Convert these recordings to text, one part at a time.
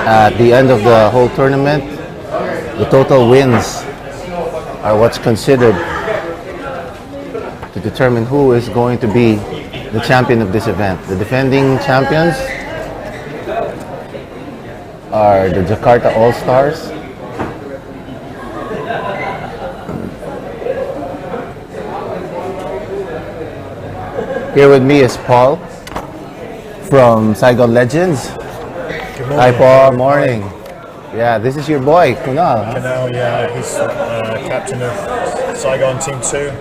At the end of the whole tournament, the total wins are what's considered to determine who is going to be the champion of this event. The defending champions are the Jakarta All-Stars. Here with me is Paul from Saigon Legends. Good morning. Hi Paul, morning. Yeah, this is your boy, Kunal. Huh? Kunal, yeah, he's captain of Saigon Team 2,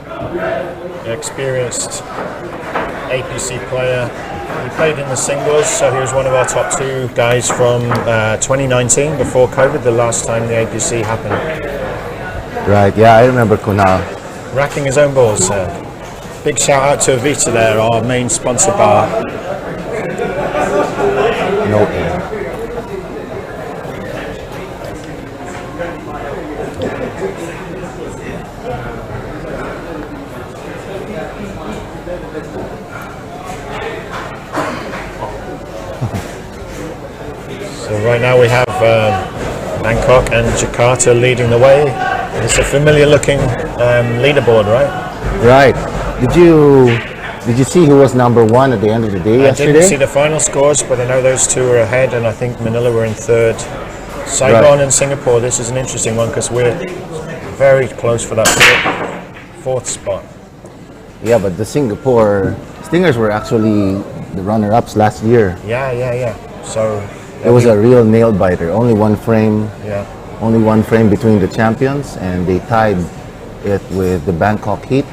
experienced APC player. He played in the singles, so he was one of our top 2 guys from 2019, before COVID, the last time the APC happened. Right, yeah, I remember Kunal. Racking his own balls. Big shout out to Avita there, our main sponsor bar. No. So right now we have Bangkok and Jakarta leading the way. It's a familiar looking leaderboard, right? Right. Did you see who was number 1 at the end of the day yesterday? I didn't see the final scores, but I know those 2 are ahead, and I think Manila were in 3rd. Saigon and Singapore, this is an interesting one because we're very close for that 4th spot. Yeah, but the Singapore Stingers were actually the runner-ups last year. Yeah. So it was a real nail-biter. Only one frame. Yeah. Only one frame between the champions, and they tied it with the Bangkok Heat.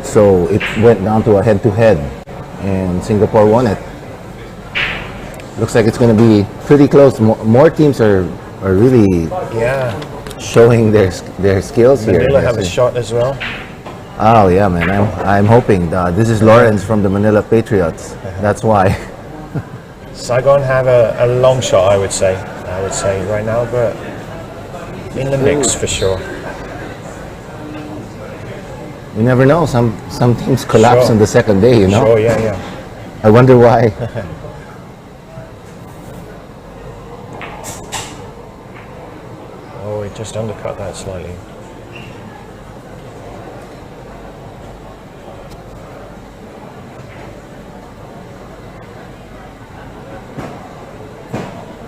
So it went down to a head-to-head, and Singapore won it. Looks like it's going to be pretty close. More teams are really showing their skills here. Manila have a shot as well. Oh yeah, man! I'm hoping. This is Lawrence from the Manila Patriots. That's why. Saigon have a long shot, I would say right now, but in the mix for sure. You never know. Some teams collapse on the second day, you know? Sure, yeah. I wonder why. Oh, it just undercut that slightly.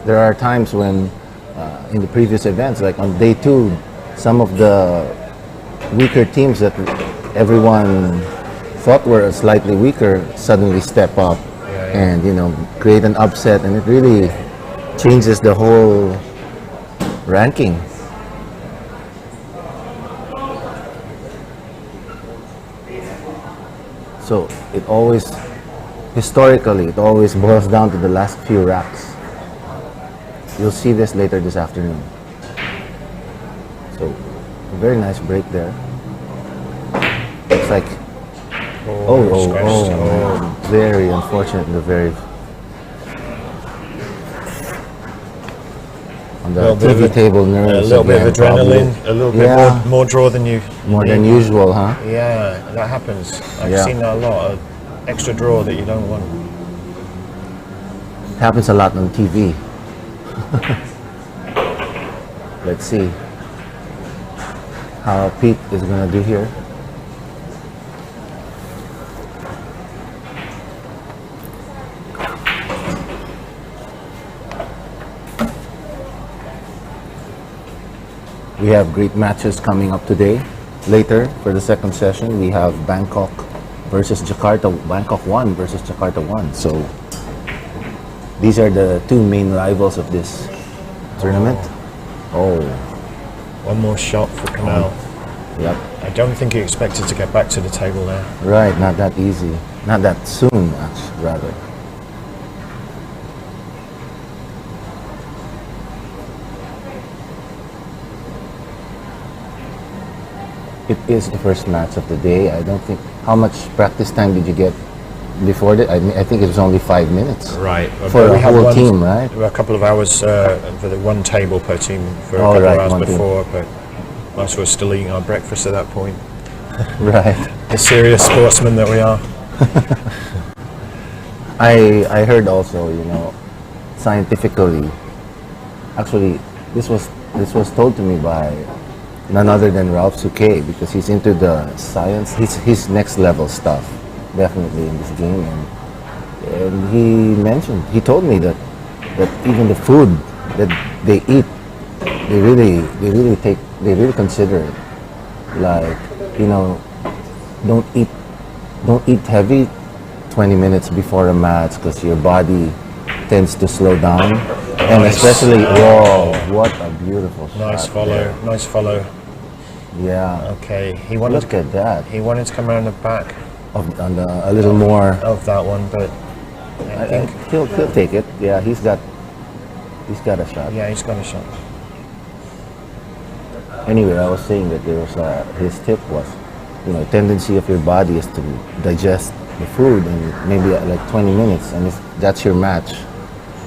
There are times when, in the previous events, like on day 2, some of the weaker teams that everyone thought were slightly weaker suddenly step up and create an upset, and it really changes the whole ranking. So historically it always boils down to the last few racks. You'll see this later this afternoon. So a very nice break there. Looks like very unfortunate in the very on the TV table. A little bit of adrenaline, probably. A little bit more draw than usual, huh? Yeah, that happens. I've seen a lot of extra draw that you don't want. It happens a lot on TV. Let's see how Pete is going to do here. We have great matches coming up today. Later, for the second session, we have Bangkok versus Jakarta. Bangkok 1 versus Jakarta 1. So these are the 2 main rivals of this tournament. One more shot for Kunal. Yep. I don't think he expected to get back to the table there. Right, not that easy. Not that soon, actually, rather. It is the first match of the day. I don't think... How much practice time did you get before that? I think it was only 5 minutes. Right. For a whole team, right? A couple of hours for the one table per team for a couple of hours before, but most of us still eating our breakfast at that point. Right. The serious sportsmen that we are. I heard also, scientifically. Actually, this was told to me by none other than Ralph Suke, because he's into the science. He's next level stuff, definitely in this game. And he told me that even the food that they eat, they really consider it. Like, don't eat heavy 20 minutes before a match, because your body tends to slow down. And Nice. especially, whoa, what a beautiful Nice shot follow. there. Nice follow. Yeah, Okay. He wanted look at that. he wanted to come around the back A little more. of that one, but I think He'll take it. Yeah, he's got a shot. yeah, he's got a shot. Anyway, I was saying that there was his tip was, tendency of your body is to digest the food in maybe like 20 minutes, and if that's your match,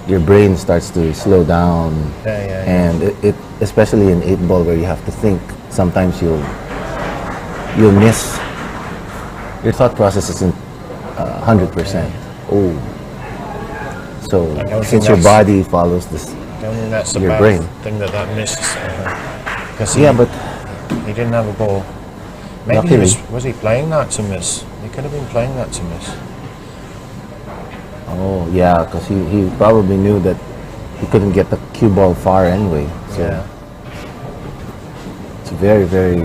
your brain starts to slow down. Yeah. And it especially in 8-ball where you have to think, sometimes you'll miss. Your thought process isn't 100%. Oh, so I don't think since your that's- body follows this, I don't think that's the Your bad brain. thing that missed. Because yeah, but he didn't have a ball. Maybe Luckily. was he playing that to miss? He could have been playing that to miss. oh yeah, because he probably knew that he couldn't get the cue ball far anyway. So Yeah. it's a very, very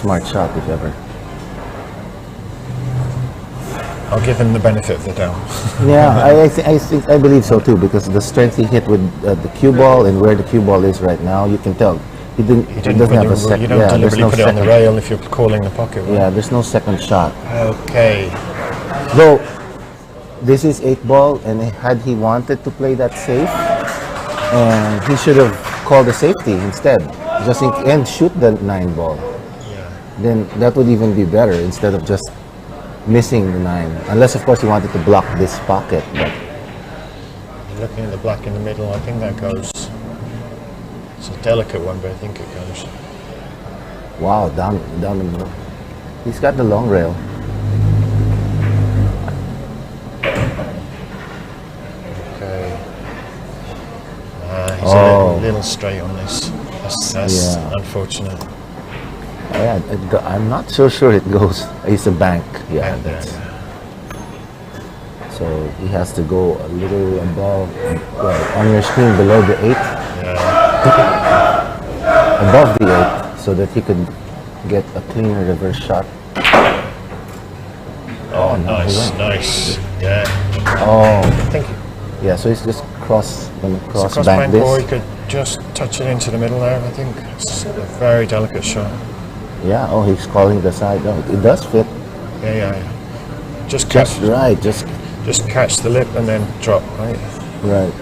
smart shot, if ever. I'll give him the benefit of the doubt. Yeah, I believe so too, because the strength he hit with the cue ball and where the cue ball is right now, you can tell he doesn't have a second. You don't Yeah, there's deliberately no put it on the second. rail if you're calling the pocket. Right? Yeah, there's no second shot. Okay. Though this is 8-ball, and had he wanted to play that safe, and he should have called the safety instead, and shoot the 9-ball. Yeah. Then that would even be better instead of just missing the 9. Unless, of course, he wanted to block this pocket. But You're looking at the black in the middle. I think that goes. It's a delicate one, but I think it goes. wow, down the middle. He's got the long rail. Okay. He's Oh. a little straight on this. That's Yeah. unfortunate. Yeah, I'm not so sure it goes. It's a bank. Yeah, And, so he has to go a little above. Well, on your screen below the 8, above the 8, so that he could get a cleaner reverse shot. Oh, no, he nice, went. nice. Yeah. Oh, Thank you. yeah. So he's just gonna cross It's a bank crossbank ball. this. You could just touch it into the middle there. I think it's a very delicate shot. Yeah. Oh, he's calling the side. Oh, it does fit Yeah. Just catch, just right. just catch the lip and then drop. Right. Right.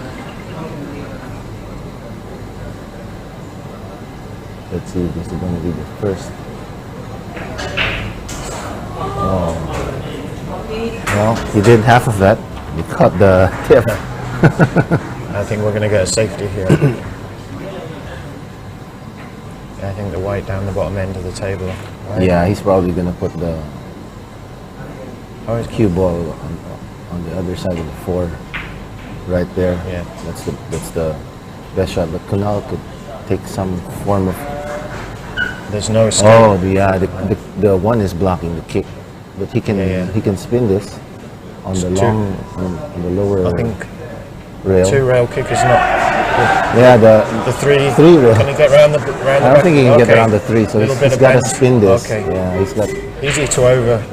Let's see, this is going to be the first. Oh. Well, he did half of that. He caught the tip. I think we're going to get a safety here. I think the white down the bottom end of the table. Right? Yeah, he's probably going to put the Oh, it's cue ball on the other side of the 4, right there. Yeah. That's the best shot. But Kunal could take some form of. There's no escape. Oh, the one is blocking the kick, but he can Yeah. he can spin this on the Two. long on the lower I think rail. 2 rail kick is not. Yeah, the The 3. Three rail. Can he get round the? Round I don't think he can get okay. around the 3, so Little he's bit of got to bend. spin this. Okay. Yeah, he's got Easy to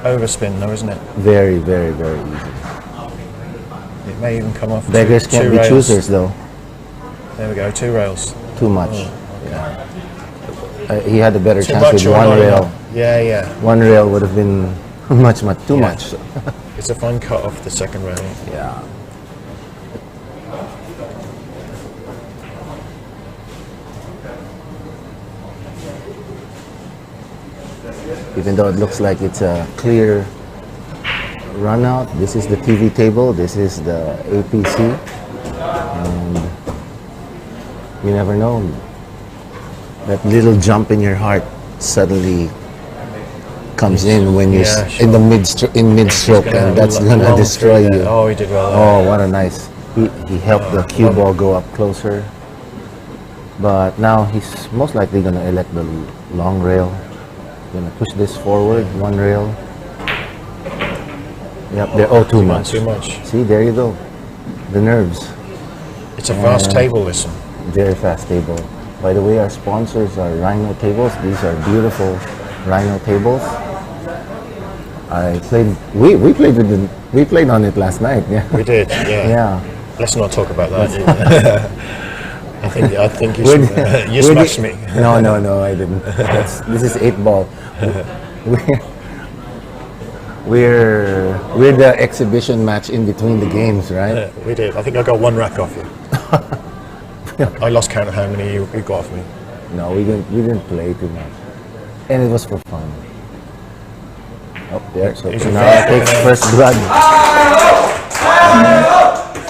overspin though, isn't it? very, very, very easy. It may even come off. Beggars two can't be rails. choosers, though. There we go. 2 rails. Too much. Yeah. He had a better Too chance much with or one not rail. enough? Yeah. One rail would have been too Yeah. much. It's a fun cut off the second rail. Yeah. Even though it looks like it's a clear run out, this is the TV table, this is the APC, and you never know. That little jump in your heart suddenly comes in when you're Yeah, in the mid stroke, He's and that's a gonna long destroy through you. there. Oh, he did well there. Oh, what a nice! he helped the cue ball go up closer. But now he's most likely going to elect the long rail. Going to push this forward, one rail. Yep, they're too much. Too much. See, there you go. The nerves. It's a fast table, listen. Very fast table. By the way, our sponsors are Rhino tables. These are beautiful Rhino tables. We played on it last night. Yeah. We did, yeah. Yeah. Let's not talk about that. I think you smashed me. No, I didn't. This is 8-ball. We're the exhibition match in between the games, right? We did. I think I got one rack off you. I lost count of how many you got off me. No, we didn't play too much, and it was for fun. Oh, there. So now it takes first blood.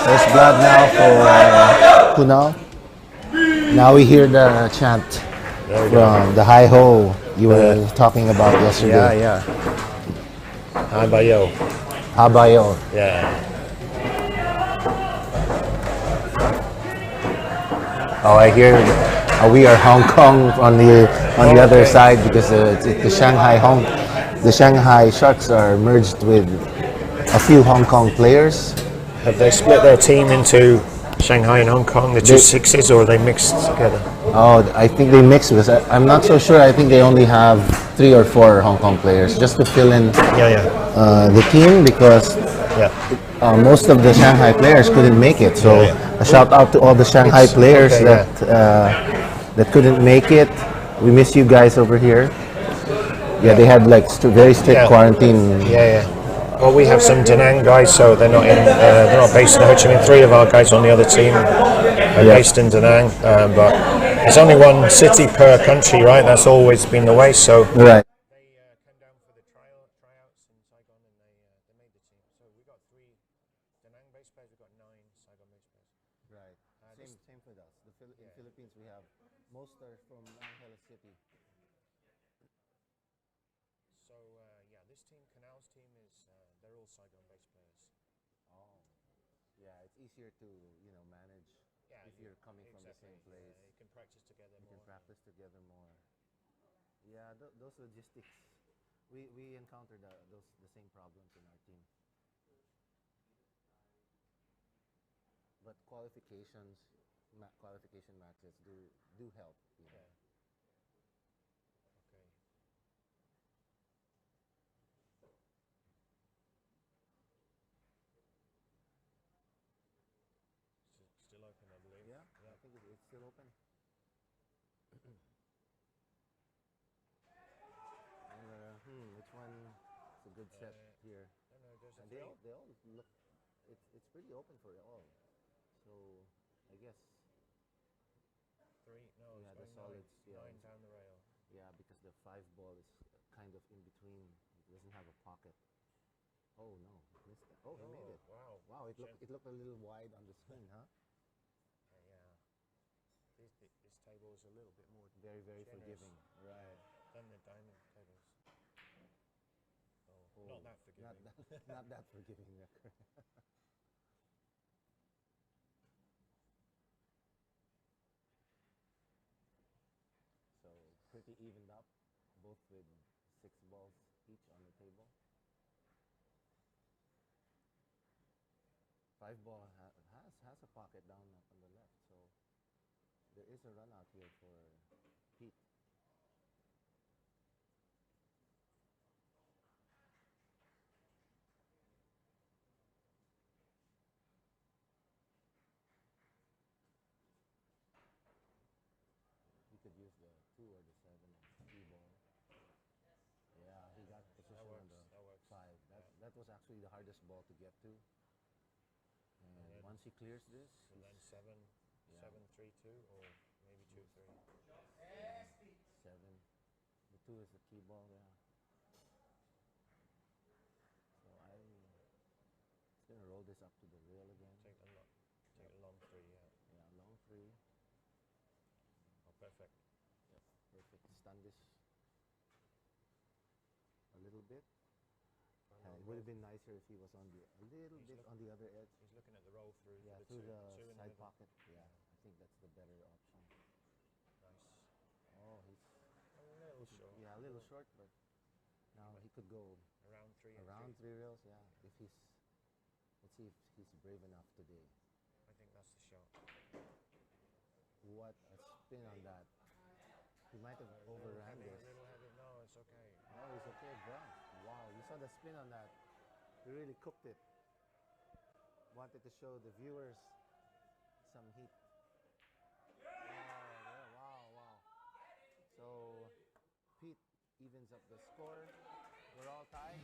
First blood now for Kunal. Now we hear the chant from the hi ho you were talking about yesterday. Yeah. Habayo. Habayo. Yeah. Oh, I hear we are Hong Kong on the other side because the Shanghai Sharks are merged with a few Hong Kong players. Have they split their team into Shanghai and Hong Kong, the two sixes, or are they mixed together? Oh, I think they mixed with. I'm not so sure. I think they only have 3 or 4 Hong Kong players just to fill in the team because most of the Shanghai players couldn't make it. So a shout out to all the Shanghai players that couldn't make it. We miss you guys over here. Yeah, they had like very strict quarantine. Well, we have some Da Nang guys, so they're not based in Ho Chi Minh. 3 of our guys on the other team are based in Da Nang, but there's only one city per country, right? That's always been the way. So right. They came down for the tryouts in Saigon, and they made the team. So we got 3 Da Nang-based players. We got 9 Saigon-based players. Right. Same with us. In Philippines, we have most are from Angeles City. So this team, Canal's team, is they're all Saigon-based players. Oh, yeah. It's easier to manage if you're coming from the same place. You can practice together more. You can practice together more. Yeah, those logistics. We encountered the same problems in our team. But qualification matches do help. Okay. Still open, I believe. Yeah. I think it's still open. And, which one? It's a good set here. No, there's a And they all look. It's pretty open for all. So I guess 3. No, yeah, the solids. 9 down the rail. Yeah, because the 5-ball is kind of in between. It doesn't have a pocket. Oh no, missed that. Oh, he made it. Wow, it looked a little wide on the screen, huh? This table is a little bit more very generous forgiving. Right. than the diamond tables. Not that forgiving. Not that forgiving. So pretty evened up, both with 6 balls each on the table. 5-ball has a pocket down on the left, so there is a run out here for Pete. He could use the 2 or the 7 and 3 ball. Yeah, he got position on the 5. That was actually the hardest ball to get to. And once he clears this, and then 7, 3, 2, or maybe 2, 3. 7. The 2 is the key ball, yeah. So it's gonna roll this up to the rail again. Take a long 3, Yeah, long 3. Oh, perfect. Yep, perfect. Stun this a little bit. Would have been nicer if he was on a little bit on the other edge. He's looking at the roll through. Yeah, for through the two in side middle. pocket. Yeah, I think that's the better option. Nice. Oh, he's A little short. yeah, a little short, but now he could go Around three. around 3 rails. Yeah, if he's let's see if he's brave enough today. I think that's the shot. What a spin on that! He might have overran this. A little heavy. No, it's okay. Oh, he's okay, bro. Wow, you saw the spin on that. He really cooked it. Wanted to show the viewers some heat. Wow. So Pete evens up the score. We're all tied.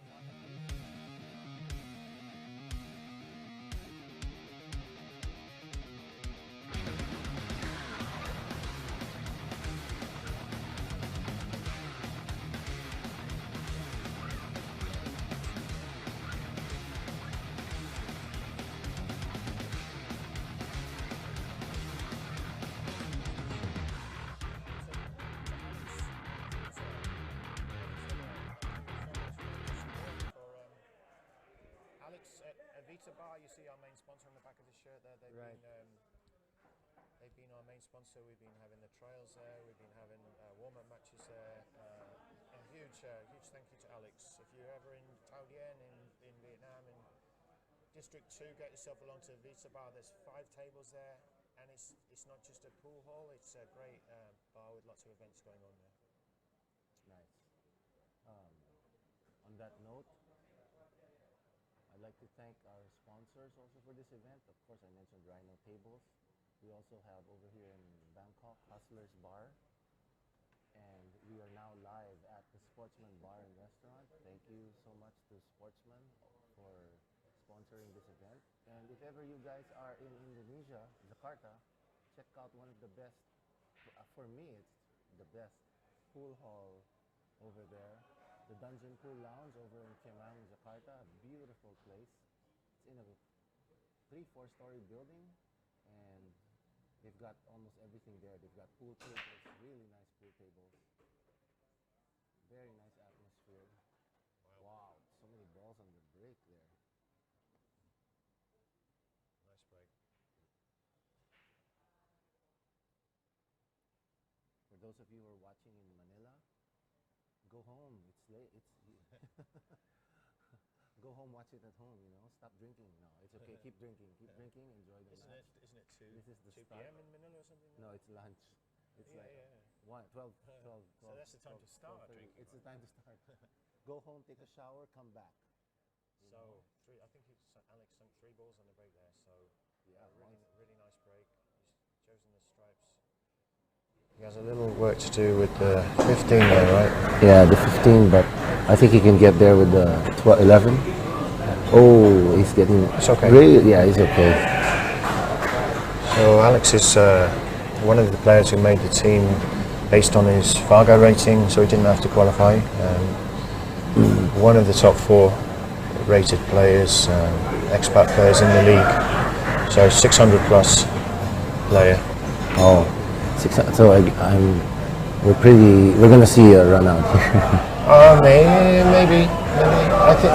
Vita Bar, you see our main sponsor on the back of the shirt there. They've been our main sponsor. We've been having the trials there. We've been having warm-up matches there. And huge thank you to Alex. If you're ever in Tao Dien in Vietnam in District 2, get yourself along to Vita Bar. There's 5 tables there, and it's not just a pool hall. It's a great bar with lots of events going on there. Nice. On that note, I'd like to thank our sponsors also for this event. Of course, I mentioned Rhino Tables. We also have over here in Bangkok, Hustlers Bar. And we are now live at the Sportsman Bar and Restaurant. Thank you so much to Sportsman for sponsoring this event. And if ever you guys are in Indonesia, Jakarta, check out one of the best, for me it's the best pool hall over there. The Dungeon Pool Lounge over in Kemang, Jakarta, a beautiful place. It's in a 3-4 story building, and they've got almost everything there. They've got pool tables, really nice pool tables. Very nice atmosphere. Wow, so many balls on the break there. Nice break. For those of you who are watching in Manila, go home. It's late. Go home, watch it at home. Stop drinking. No, it's okay. Keep drinking. Keep drinking. Enjoy the match. Isn't it 2? This is the 2 start. p.m. in Manila or something? No, it's lunch. It's Yeah, like yeah. 12. So that's the time to start 12:30. drinking, It's the right? time to start. Go home, take a shower, come back. So 3. I think Alex sunk 3 balls on the break there. So Yeah, really nice break. He's chosen the stripes. He has a little work to do with the 15 there, right? Yeah, the 15, but I think he can get there with the 11. Oh, he's getting. It's okay. Really? Yeah, he's okay. So Alex is one of the players who made the team based on his Fargo rating, so he didn't have to qualify. One of the top 4 rated players, expat players in the league. So 600 plus player. Oh, so we're gonna see a run out here. Maybe. I think.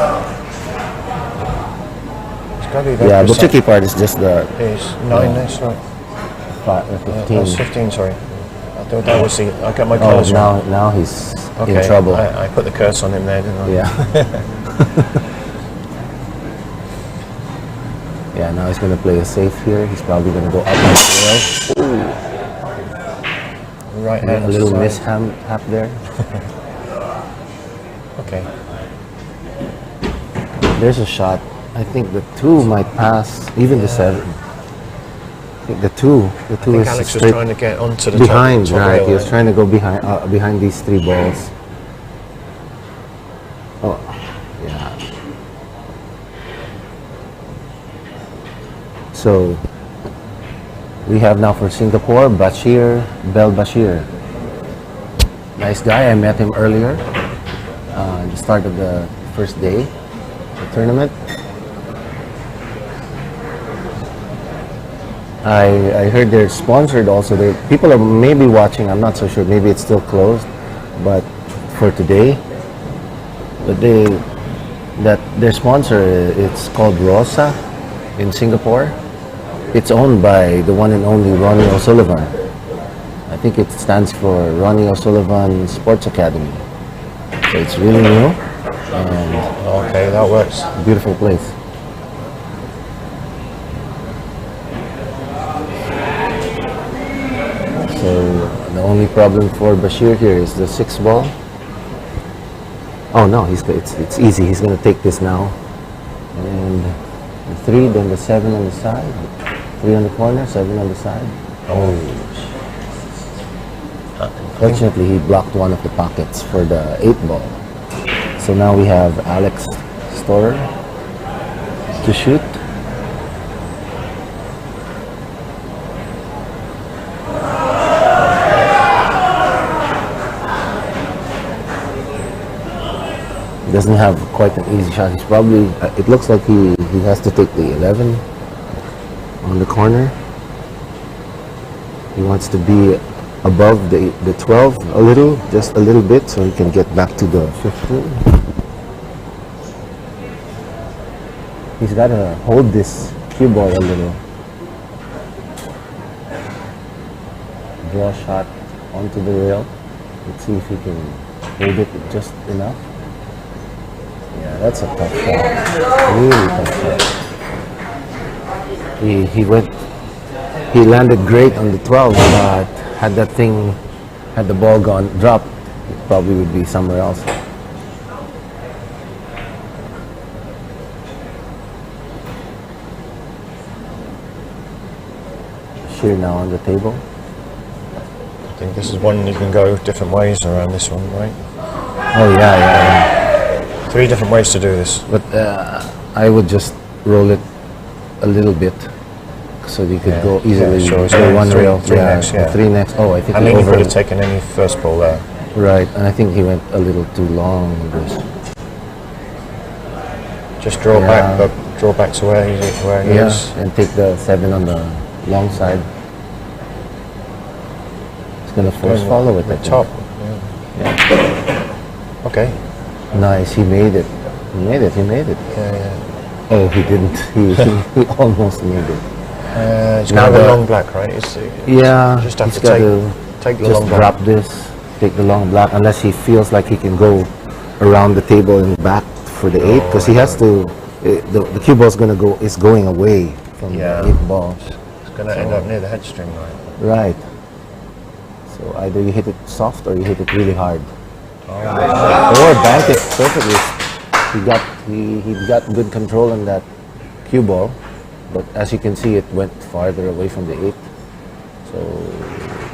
Yeah, the tricky part is just the Is 9 this, right? 15. 15, sorry. I thought that was the. I got my Oh, colours wrong. now he's in trouble. I put the curse on him there, didn't I? Yeah. Yeah, now he's going to play it safe here. He's probably going to go up on the rail. Right hand. A little mishap there. Okay. There's a shot. I think the 2 might pass, even the 7. I think the 2 I think is Alex was straight trying to get onto the behind, top right? rail, He was trying to go behind these 3 balls. Oh, yeah. So we have now for Singapore, Bashir. Nice guy. I met him earlier, at the start of the first day of the tournament. I heard they're sponsored also. People are maybe watching, I'm not so sure, maybe it's still closed, but for today. But that their sponsor, it's called Rosa in Singapore. It's owned by the one and only Ronnie O'Sullivan. I think it stands for Ronnie O'Sullivan Sports Academy. So it's really new and Okay, that works. a beautiful place. So the only problem for Bashir here is the 6 ball. Oh no, it's easy. He's gonna take this now. And the 3, then the 7 on the side. 3 on the corner, 7 on the side. Oh. Fortunately, he blocked one of the pockets for the 8 ball. So now we have Alex Storer to shoot. Doesn't have quite an easy shot. He's probably, it looks like he has to take the 11 on the corner. He wants to be above the 12 a little, just a little bit, so he can get back to the 15. He's got to hold this cue ball a little. Draw shot onto the rail. Let's see if he can hold it just enough. Yeah, that's a tough shot. Really tough shot. He landed great on the 12, but had the ball dropped, it probably would be somewhere else. Sheer now on the table. I think this is one you can go different ways around this one, right? Oh yeah. 3 different ways to do this. But I would just roll it a little bit so you could go easily. Sure. Go one three, rail. three next, yeah. 3 next. Oh, I think I mean, he could have taken any first ball there. Right, and I think he went a little too long with this. Just draw back, but draw back to where he is. And take the 7 on the long side. He's gonna force follow with the it. top. Yeah. Okay. Nice, he made it. He made it. Yeah. Oh, he didn't. He almost made it. It's kind of a long black, right? Yeah. Just have he's to take the long black. Drop this, take the long black, unless he feels like he can go around the table and back for the 8, because he has to. The cue ball is going away from the 8 ball. It's going to end up near the head string, right? Right. So either you hit it soft or you hit it really hard. Or bank it perfectly. He got good control on that cue ball, but as you can see, it went farther away from the 8. So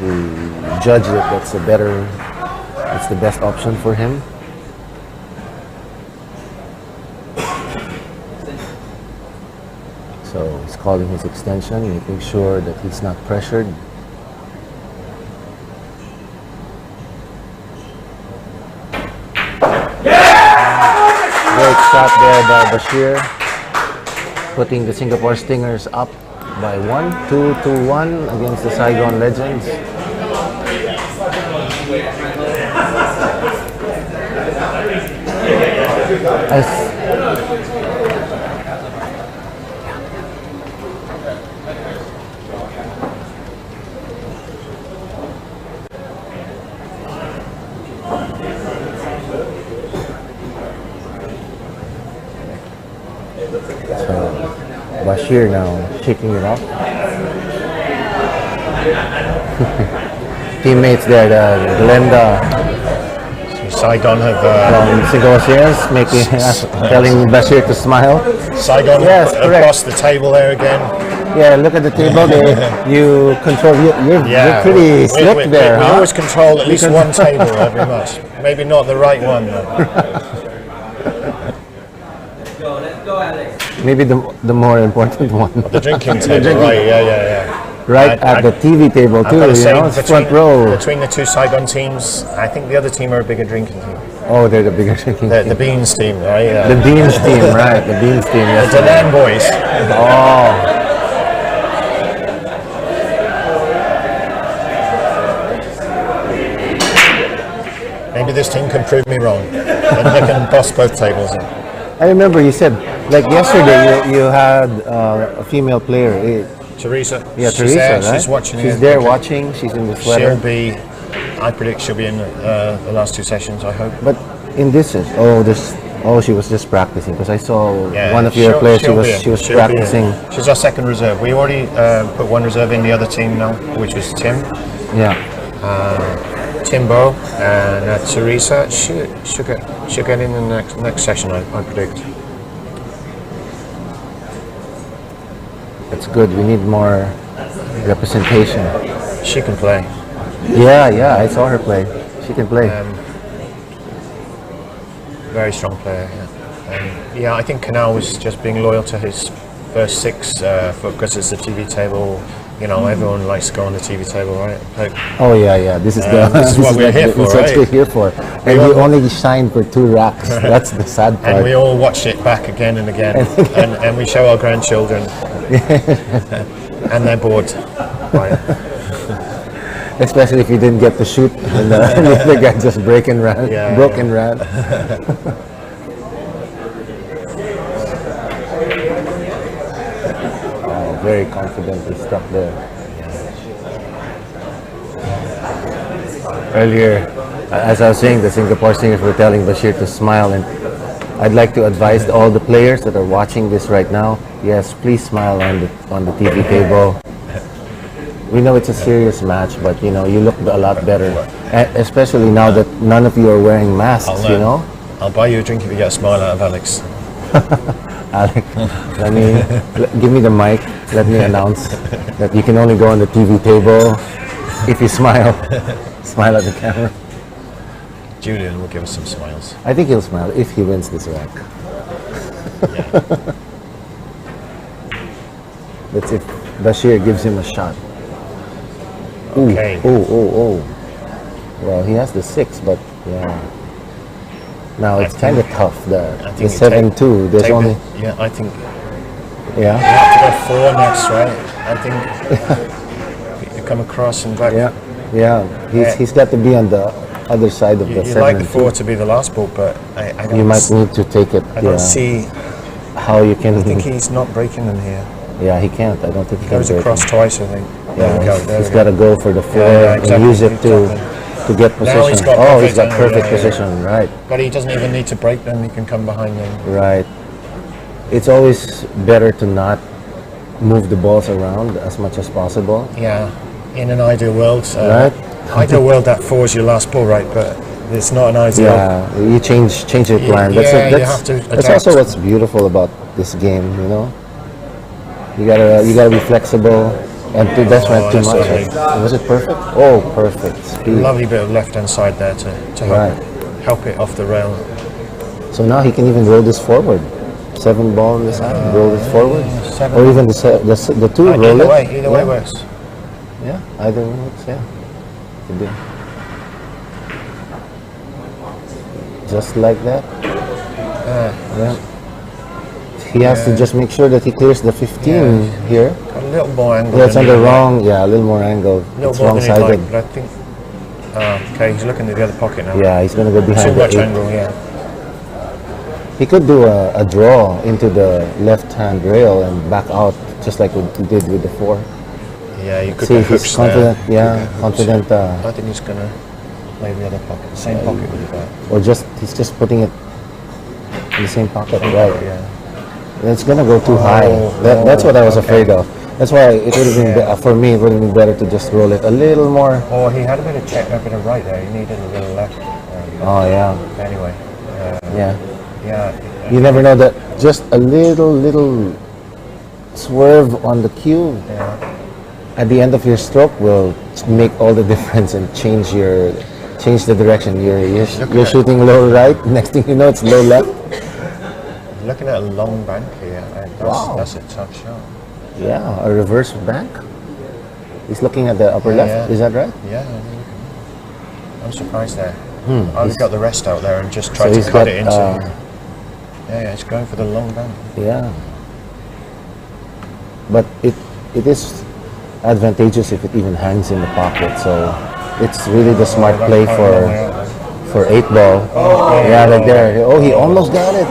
we judged that that's the best option for him. So he's calling his extension, making sure that he's not pressured. Great shot there by Bashir, putting the Singapore Stingers up by 2-1 against the Saigon Legends. Bashir now shaking it off. Teammates there, Glenda Saigon have from Singapore telling Bashir to smile. Saigon across the table there again. Yeah, look at the table there. You control. You're pretty slick there. We always control at least one table every match. Maybe not the right one. Maybe the more important one. The drinking table, right? Yeah. Right at the TV table too. It's front row. Between the 2 Saigon teams, I think the other team are a bigger drinking team. Oh, they're the bigger drinking team. The Beans team, right? Yeah. The Beans team, right? The Beans team. Yes. The Denan boys. Oh. Maybe this team can prove me wrong, and they can boss both tables in. I remember you said, like yesterday, you had a female player. Teresa. Yeah, she's Teresa, there. right? She's watching. She's it. there Okay. watching. She's in the She'll sweater. be. I predict she'll be in the last two sessions. I hope. But in she was just practicing because I saw Yeah, one of your players. she'll be She was she'll be in. practicing. She's our second reserve. We already put one reserve in the other team now, which was Tim. Yeah. Timbo and Teresa. She'll get in the next session. I predict. That's good. We need more representation. She can play. Yeah, I saw her play. She can play. Very strong player. Yeah, I think Canal was just being loyal to his first six because it's the TV table. You know, everyone likes to go on the TV table, right? Like, Oh yeah. This is this is what we're here for, This is what right? we're here for. And we only signed for 2 racks. That's the sad part. and we all watch it back again and again, and we show our grandchildren, and they're bored. Right. Especially if you didn't get to shoot, and the other guy just broke and ran. Very confidently stuck there. Earlier, as I was saying, the Singapore singers were telling Bashir to smile, and I'd like to advise all the players that are watching this right now. Yes, please smile on the TV table. We know it's a serious match, but you look a lot better, especially now that none of you are wearing masks. I'll buy you a drink if you get a smile out of Alex. Alex, give me the mic. Let me announce that you can only go on the TV table if you smile. Smile at the camera. Julian will give us some smiles. I think he'll smile if he wins this rack. That's if Bashir gives him a shot. Ooh, Okay. Oh. Well, he has the 6, but yeah. Now it's kind of tough. The you 7-2. There's only. I think Yeah. you have to go 4 next, right? I think you come across and back. Yeah. He's got to be on the other side of the 7. You'd like the 4 to be the last ball, but I don't. You might need to take it. I don't see how you can. I think he's not breaking them here. Yeah, he can't. I don't think he Goes can. across twice, I think. Yeah, There he's we got go. to go for the 4 exactly, and use it to get position. Now he's got He's got perfect perfect angle, position. Right. But he doesn't even need to break them. He can come behind them. Right. It's always better to not move the balls around as much as possible. Yeah. In an ideal world, Right. ideal world, that 4 is your last ball, right? But it's not an ideal. Yeah, you change your plan. You have to That's adapt. also what's beautiful about this game. You gotta be flexible, and that's not too that's much. lovely. Was it perfect? Oh, perfect. Speed. Lovely bit of left-hand side there to help it off the rail. So now he can even roll this forward. 7 ball in this hand, roll it forward, 7. or even the 2 roll Either it. way, either way works. Yeah, either way works. Yeah, could do. Just like that. Yeah. He has to just make sure that he clears the 15 here. A little more angle. That's than on the he'd wrong. Yeah, a little more angle. Little It's more than he'd wrong-sided. like, but I think. Okay, he's looking at the other pocket now. Yeah, he's gonna go behind Too the much 8. angle, yeah. He could do a draw into the left-hand rail and back out, just like what he did with the 4. Yeah, you could See, get he's hooks confident. there. Yeah, confident. I think he's gonna play the other pocket, the same pocket with the bat. Or he's just putting it in the same pocket, right? Yeah. It's gonna go too high. That's what I was afraid of. That's why it would have been for me. It would have been better to just roll it a little more. Oh, he had a bit of check, a bit of right there. He needed a little left. Oh yeah, Anyway, yeah. yeah. You never know that just a little swerve on the cue at the end of your stroke will make all the difference and change the direction. You're shooting low right. Next thing you know, it's low left. Looking at a long bank here. That's a tough shot. Yeah, a reverse bank. He's looking at the upper left. yeah. Is that right? Yeah. I'm surprised there. I've got the rest out there and just tried he's to cut got, it into. Yeah, it's going for the long bank. Yeah. But it is advantageous if it even hangs in the pocket. So it's really the smart play for 8 ball. Yeah, right there. Oh, he almost got it.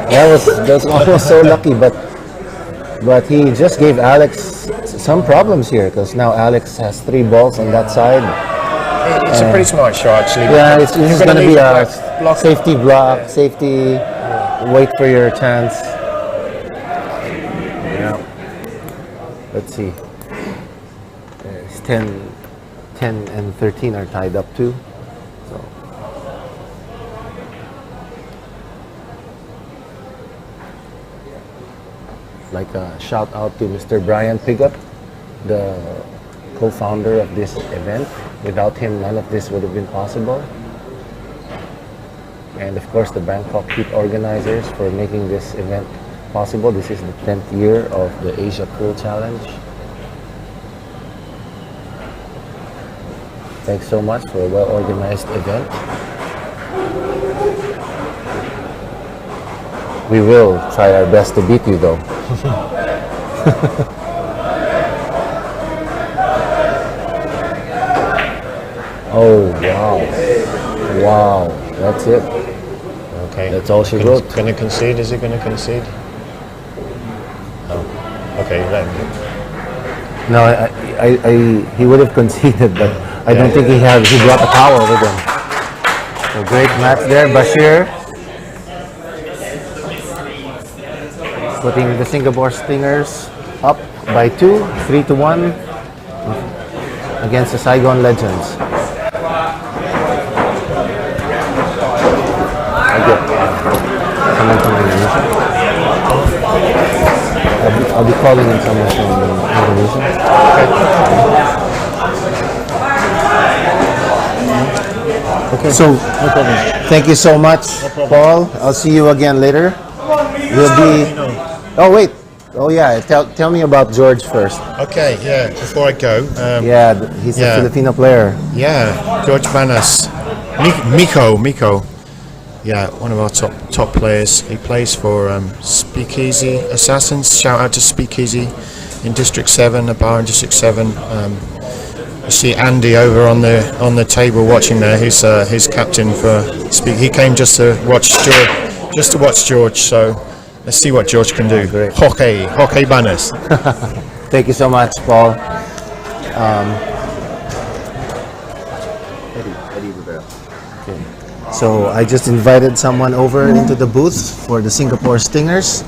That was almost so lucky, but he just gave Alex some problems here because now Alex has 3 balls on that side. It's a pretty smart shot, actually. Yeah, it's just You're going to leave be the a block. safety block, safety, wait for your chance. Yeah. Let's see. It's 10 and 13 are tied up too. So. Like a shout out to Mr. Brian Pigott, the co-founder of this event. Without him, none of this would have been possible. And of course, the Bangkok Heat organizers for making this event possible. This is the 10th year of the Asia Pool Challenge. Thanks so much for a well-organized event. We will try our best to beat you though. Oh, wow. Wow, that's it. Okay. That's all she wrote. Going to concede? Is he going to concede? Oh. Okay, let him. No, he would have conceded, but I don't think he brought the power with him. So great match there, Bashir. Putting the Singapore Stingers up by 2, 3-1 against the Saigon Legends. Someone from Indonesia. I'll be calling in someone from Indonesia. Okay. So, no problem. Thank you so much, Paul. I'll see you again later. We'll be. Oh wait. Oh yeah. Tell me about George first. Okay, yeah. Before I go. He's a Filipino player. Yeah, George Banas. Miko. Yeah, one of our top players. He plays for Speakeasy Assassins. Shout out to Speakeasy in District 7, a bar in District 7. You see Andy over on the table watching there. He's captain for Speak. He came just to watch George. So let's see what George can do. Great. Hockey banners. Thank you so much, Paul. Okay. So I just invited someone over into the booth for the Singapore Stingers.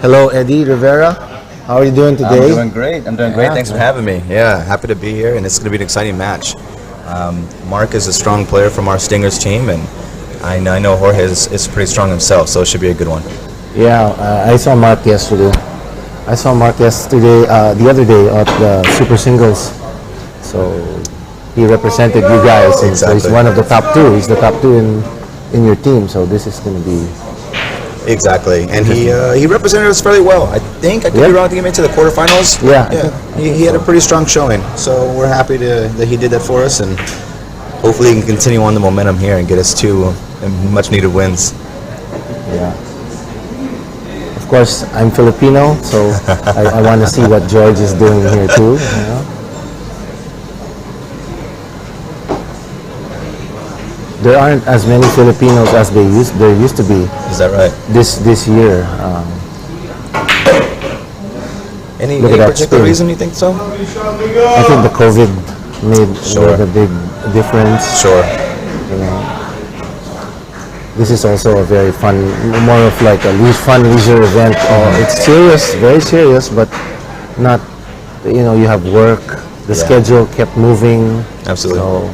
Hello, Eddie Rivera. How are you doing today? I'm doing great. Thanks for having me. Yeah, happy to be here, and it's going to be an exciting match. Mark is a strong player from our Stingers team, and I know Jorge is pretty strong himself, so it should be a good one. Yeah, I saw Mark yesterday. The other day at the Super Singles. So he represented you guys. And so he's one of the top 2. He's the top 2 in your team. So this is going to be. Exactly, and he represented us fairly well. I think I could be wrong to get into the quarterfinals. Yeah. He had a pretty strong showing, so we're happy that he did that for us, and hopefully he can continue on the momentum here and get us 2 much needed wins. Yeah. Of course, I'm Filipino, so I want to see what George is doing here too. You know? There aren't as many Filipinos as there used to be. Is that right? This year. Any Look at that particular spin. reason you think so? I think the COVID made a big difference. Sure. You know. This is also a very fun, more of like a fun leisure event. It's serious, very serious, but not. You have work. The schedule kept moving. Absolutely. So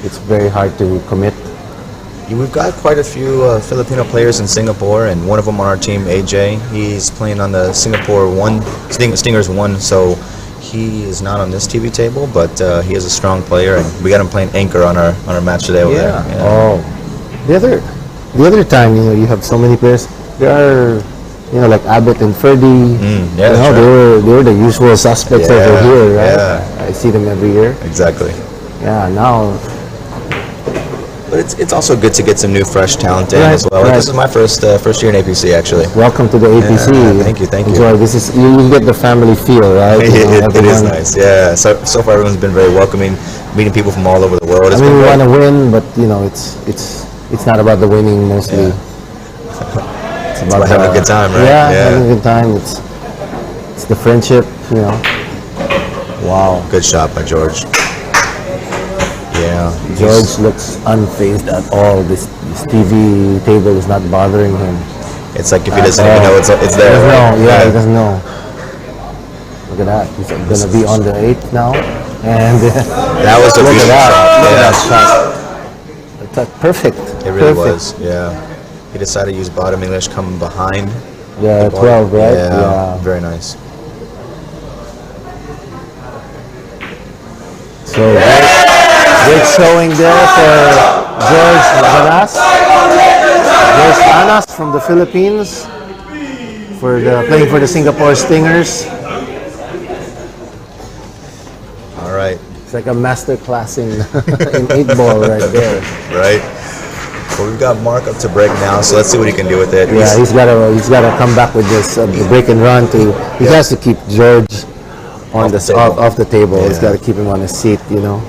it's very hard to commit. We've got quite a few Filipino players in Singapore, and one of them on our team, AJ. He's playing on the Singapore Stingers 1, so he is not on this TV table, but he is a strong player, and we got him playing anchor on our match today over there. Yeah. Oh, the other time, you have so many players. There are, like Abbott and Ferdy. Yeah, that's right. they were the usual suspects over here, right? Yeah. I see them every year. Exactly. Yeah, now. But it's also good to get some new, fresh talent in as well. Right. This is my first year in APC, actually. Welcome to the APC. Yeah, thank you. Enjoy. This is you get the family feel, right? It is nice. Yeah. So far everyone's been very welcoming, meeting people from all over the world. We want to win, but it's not about the winning mostly. Yeah. It's about having a good time, right? Yeah, Yeah. having a good time. It's the friendship, you know. Wow. Good shot by George. Yeah. George looks unfazed at all. This TV table is not bothering him. It's like if he doesn't even know it's there. He doesn't Right? know. Yeah, he doesn't know. Look at that. He's gonna be on the 8th now, and That was a look at beautiful that. shot. Look at Yeah. that shot. That's perfect. It really Perfect. was. Yeah. He decided to use bottom English coming behind. Yeah, the ball. 12, right? Yeah. Very nice. So great showing there for George Vanas. George Vanas from the Philippines playing for the Singapore Stingers. All right. It's like a master class in 8-ball right there. Right. Well, we've got Mark up to break now, so let's see what he can do with it. Yeah, he's gotta come back with this the break and run to. He has to keep George on off the table. He's Yeah. got to keep him on his seat, you know.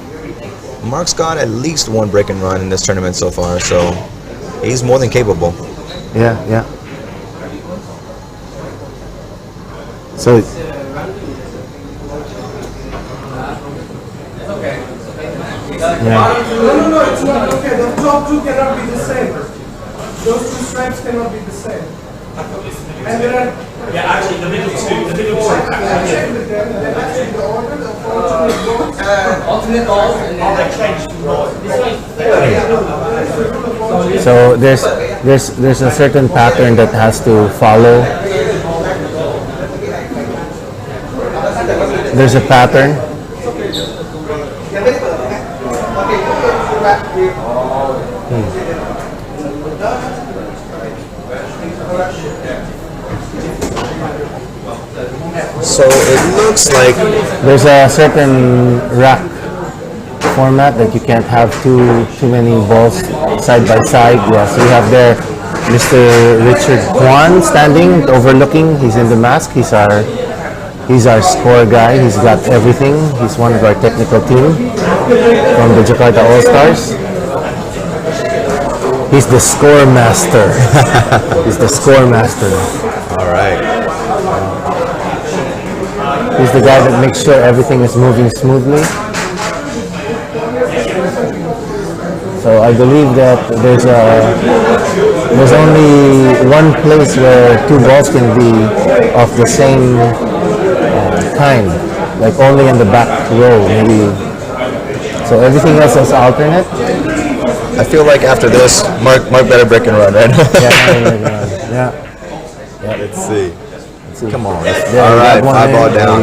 Mark's got at least one break and run in this tournament so far, so he's more than capable. Yeah, yeah. So yeah. No, it's not okay. The top two cannot be the same. Those two stripes cannot be the same. And there are actually the middle two I checked with them. They actually the order of alternate balls. alternate balls and then they change to balls. So there's a certain pattern that has to follow. There's a pattern. So it looks like There's a certain rack format that you can't have too many balls side by side. Yeah, so you have there Mr. Richard Kwan standing, overlooking. He's in the mask. He's our score guy. He's got everything. He's one of our technical team from the Jakarta All Stars. He's the score master. He's the score master. all right. He's the guy that makes sure everything is moving smoothly. So I believe that there's only one place where two balls can be of the same kind, like only in the back row, maybe. So everything else is alternate. I feel like after this, Mark better break and run, right? Yeah. Let's see. Come on. Yeah, All he right, got one 5 ball in, down.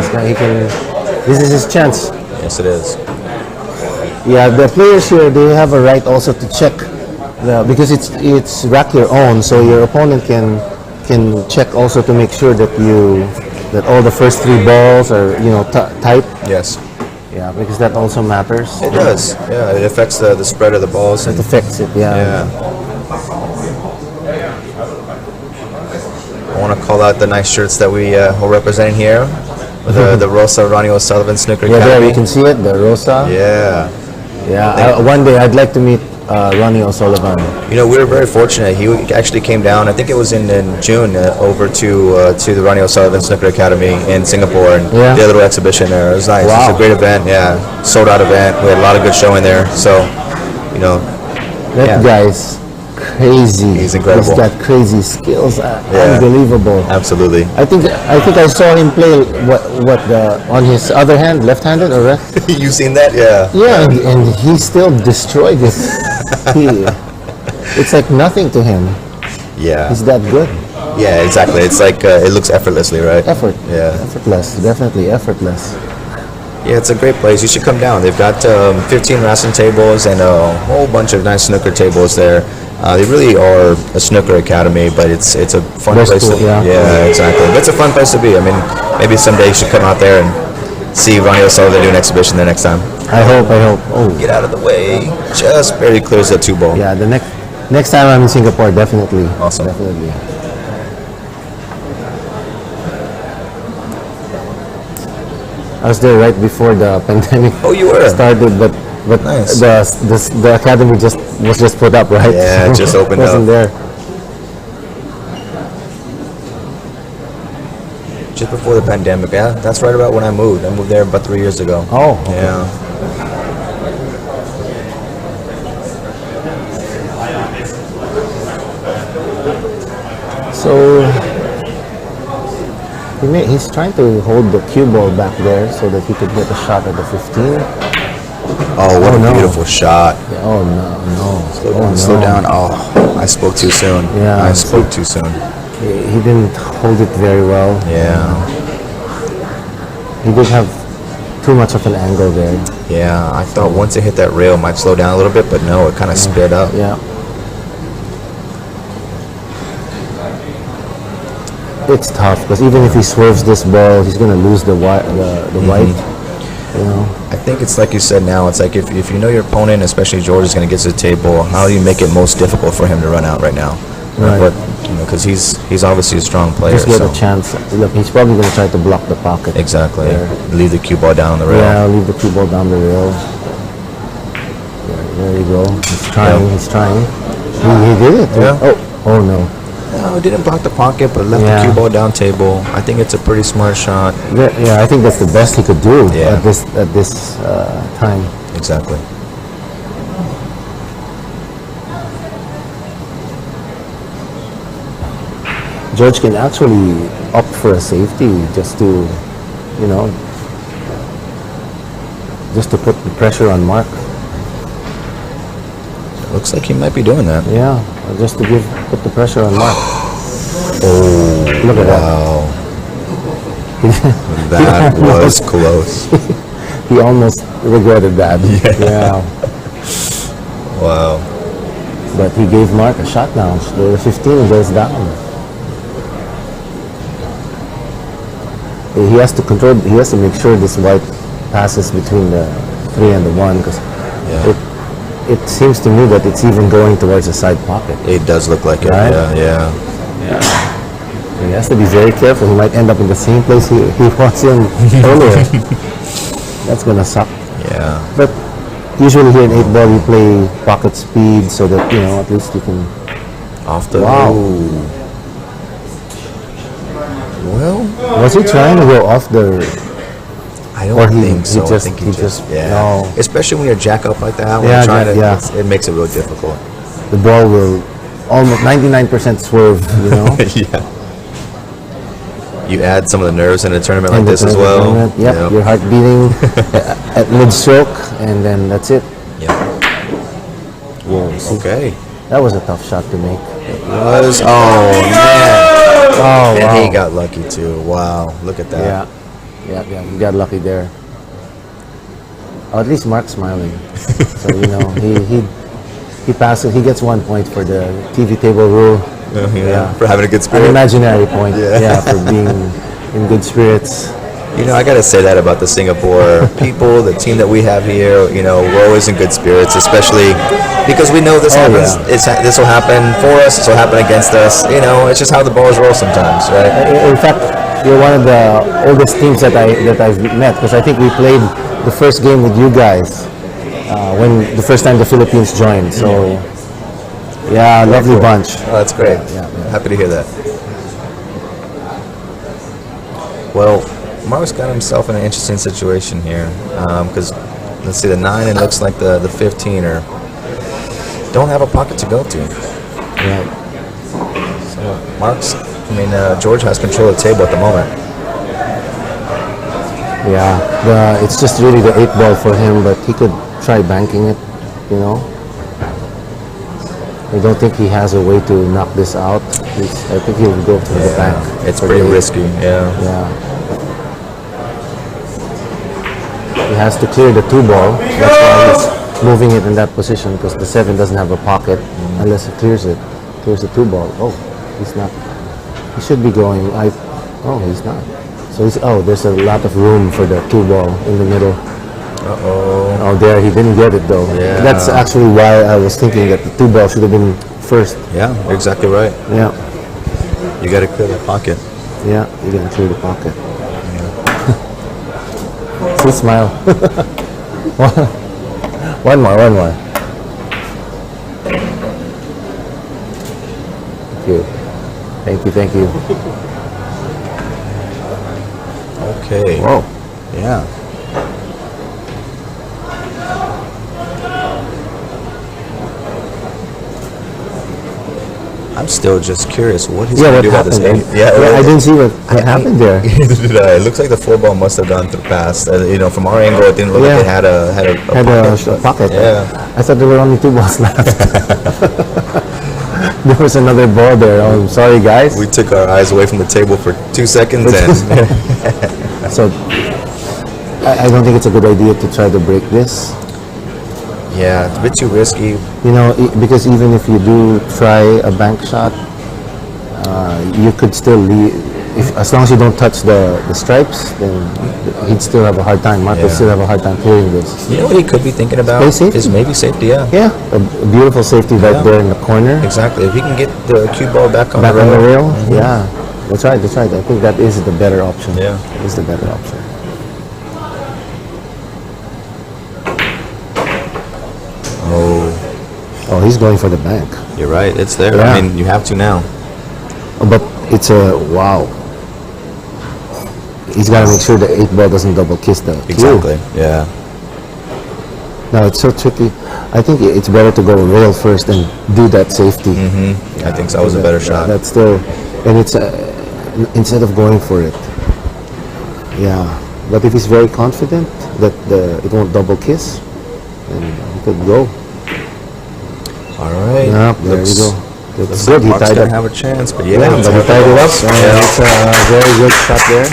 This is his chance. Yes, it is. Yeah, the players here, they have a right also to check because it's rack your own, so your opponent can check also to make sure that all the first 3 balls are tight. Yes. Yeah, because that also matters. It does. Yeah, it affects the spread of the balls. It affects it. Yeah. Yeah. I want to call out the nice shirts that we are representing here. The Rosa Ronnie O'Sullivan Snooker Yeah, Academy. there you can see it, the Rosa. Yeah. Yeah. One day I'd like to meet Ronnie O'Sullivan. You know, we were very fortunate. He actually came down, I think it was in June, over to the Ronnie O'Sullivan Snooker Academy in Singapore and Yeah. did a little exhibition there. It was nice. It was Wow. a great event, yeah. Sold out event. We had a lot of good showing there. So, you know, That Yeah. guy's crazy. He's incredible. He's got crazy skills. Yeah. Unbelievable. absolutely. I think I saw him play on his other hand, left-handed or right? You seen that? Yeah. Yeah, and he still destroyed it. It's like nothing to him. Yeah. He's that good. Yeah, exactly. It's like it looks effortlessly, right? Effort. Yeah. Effortless. Definitely effortless. Yeah, it's a great place. You should come down. They've got 15 wrestling tables and a whole bunch of nice snooker tables there. They really are a snooker academy, but it's a fun That's place cool, to yeah. Yeah, exactly. But it's a fun place to be. I mean, maybe someday you should come out there and see Ronnie O'Sullivan do an exhibition there next time. I hope. Oh, Get out of the way. Just barely clears that 2 ball. yeah. The next time I'm in Singapore, definitely. Awesome. Definitely. I was there right before the pandemic Oh, you were? started, but Nice. the academy was just put up, right? Yeah, it just opened wasn't up. there. just before the pandemic. Yeah, that's right about when I moved. I moved there about 3 years ago. Oh, okay. Yeah. So he's trying to hold the cue ball back there so that he could get a shot at the 15. Oh, what Oh, a no. beautiful shot. Oh no! Slow down. Slow down. Oh, I spoke too soon. Yeah, I spoke too soon. He didn't hold it very well. Yeah. He did have too much of an angle there. Yeah, I thought once it hit that rail, it might slow down a little bit, but no, it kind of sped up. Yeah. It's tough because even if he swerves this ball, he's going to lose the white. You know. I think it's like you said now, it's like if you know your opponent, especially George, is going to get to the table, how do you make it most difficult for him to run out right now? Right. Because he's obviously a strong player. Just get so. a chance. Look, he's probably going to try to block the pocket. Exactly. There. Leave the cue ball down on the rail. Yeah, leave the cue ball down the rail. There you go. He's trying. Yep. He's trying. He did it. Yeah. Oh no. No, it didn't block the pocket, but left Yeah. the cue ball down table. I think it's a pretty smart shot. Yeah, I think that's the best he could do Yeah. at this time. Exactly. George can actually opt for a safety just to, you know, just to put the pressure on Mark. Looks like he might be doing that. Yeah, just to put the pressure on Mark. Oh, Look at that. wow. That was close. He almost regretted that. Yeah. Wow. But he gave Mark a shot now. The 15 goes down. He has to control. He has to make sure this white passes between the 3 and the 1 because it seems to me that it's even going towards the side pocket. It does look like it. Right? Yeah. He has to be very careful. He might end up in the same place he was in earlier. That's gonna suck. Yeah. But usually here in 8 ball we play pocket speed so that at least you can. Off the. Wow. Ooh. Well, Was he trying to go off the? I don't Or he- think so. he just- I think he just- yeah. no. Especially when you're jack up like that, when Yeah, you're trying to, yeah. it makes it real difficult. The ball will almost 99% swerve. Yeah. You add some of the nerves in a tournament like In the this as well. tournament. Yep, your heart beating at mid-stroke, and then that's it. Yeah. Whoa, see, Okay. that was a tough shot to make. Was man. Oh, And wow. he got lucky too. Wow. Look at that. Yeah, you got lucky there. Oh, at least Mark's smiling. So he passes. He gets 1 point for the TV table rule. Yeah. For having a good An spirit. imaginary point. Yeah. For being in good spirits. I got to say that about the Singapore people, the team that we have here. We're always in good spirits, especially because we know this happens. yeah. This will happen for us. This will happen against us. It's just how the balls roll sometimes, right? In fact, you're one of the oldest teams that I've met because I think we played the first game with you guys when the first time the Philippines joined. So, yeah, lovely Cool. bunch. Oh, that's great. Yeah. Happy to hear that. Well, Mark's got himself in an interesting situation here because let's see, the 9 and looks like the 15 don't have a pocket to go to. Yeah. So George has control of the table at the moment. Yeah, it's just really the 8 ball for him, but he could try banking it, I don't think he has a way to knock this out. I think he'll go to the bank. It's for pretty the 8. risky. Yeah. Yeah. He has to clear the 2 ball. That's why he's moving it in that position because the 7 doesn't have a pocket unless he clears it. Clears the 2 ball. Oh, he's not. He should be going. He's not. So there's a lot of room for the 2 ball in the middle. Oh, there, he didn't get it though. Yeah. That's actually why I was thinking that the 2 ball should have been first. Yeah, you're exactly right. Yeah, You got to clear the pocket. yeah, you gotta clear the pocket. See, smile. One more. Thank you. Okay. Whoa. Yeah. I'm still just curious what he's Yeah, going what to do about this happened? eight. Yeah, I didn't see what happened there. It looks like the 4 ball must have gone through past. From our angle, it didn't look like it had a Had pocket. a pocket. Yeah. I thought there were only 2 balls left. There was another ball there. Oh, I'm sorry, guys. We took our eyes away from the table for 2 seconds, and So I don't think it's a good idea to try to break this. yeah, it's a bit too risky. Because even if you do try a bank shot, you could still leave. As long as you don't touch the stripes, then he'd still have a hard time. Mark would Yeah. still have a hard time clearing this. You know what he could be thinking about Play safety? is maybe safety. Yeah, Yeah, a beautiful safety right Yeah. there in the corner. exactly. If he can get the cue ball back on Back the on the rail. rail. Yeah, that's right. That's right. I think that is the better option. Yeah. It is the better option. Oh, he's going for the bank. You're right. It's there. Yeah. I mean, you have to now. But it's a wow. He's got to make sure the 8 ball doesn't double kiss the cue. Exactly. Yeah. No, it's so tricky. I think it's better to go rail first and do that safety. I think that was a better shot. That's still, and it's instead of going for it. Yeah, but if he's very confident that it won't double kiss, then he could go. All right. Yeah, there Looks- you go. That's Looks good. like He Mark's tied gonna it. have a chance, but Yeah, it's but he hard to tied it up. go. It's a very good shot there.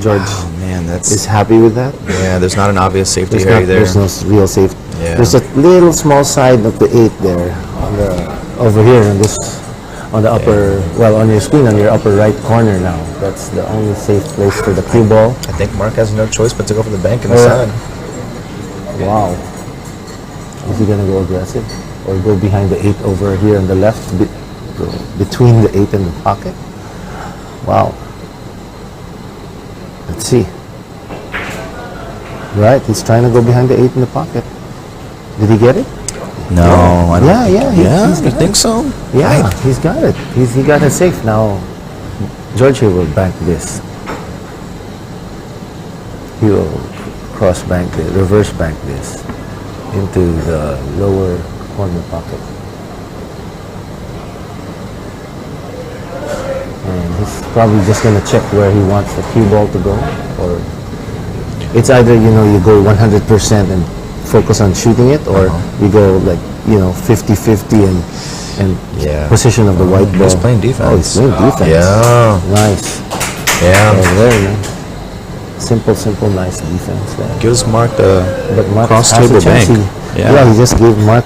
George Oh man, that's is happy with that. yeah. There's not an obvious safety There's, area there. there's no real safety. Yeah. There's a little small side of the 8 there, over here on the upper, on your screen, on your upper right corner now. That's the only safe place for the cue ball. I think Mark has no choice but to go for the bank in the Yeah. side. Wow. Is he gonna go aggressive or go behind the 8 over here on the left, between the 8 and the pocket? Wow. Let's see. Right, he's trying to go behind the 8 in the pocket. Did he get it? No, I don't. Yeah, he's You got think it. so? Yeah, he's got it. He got it safe now. George here will bank this. He will cross bank this, reverse bank this into the lower corner pocket. And he's probably just going to check where he wants the cue ball to go. Or it's either, you go 100% and focus on shooting it, or you go 50-50 and Yeah. position of the white ball. He's playing defense. Oh, he's playing defense. Yeah. Nice. Yeah. Oh, very nice. Simple, nice defense there. Gives Mark the But Mark cross has a table chance. bank. Yeah, he just gave Mark,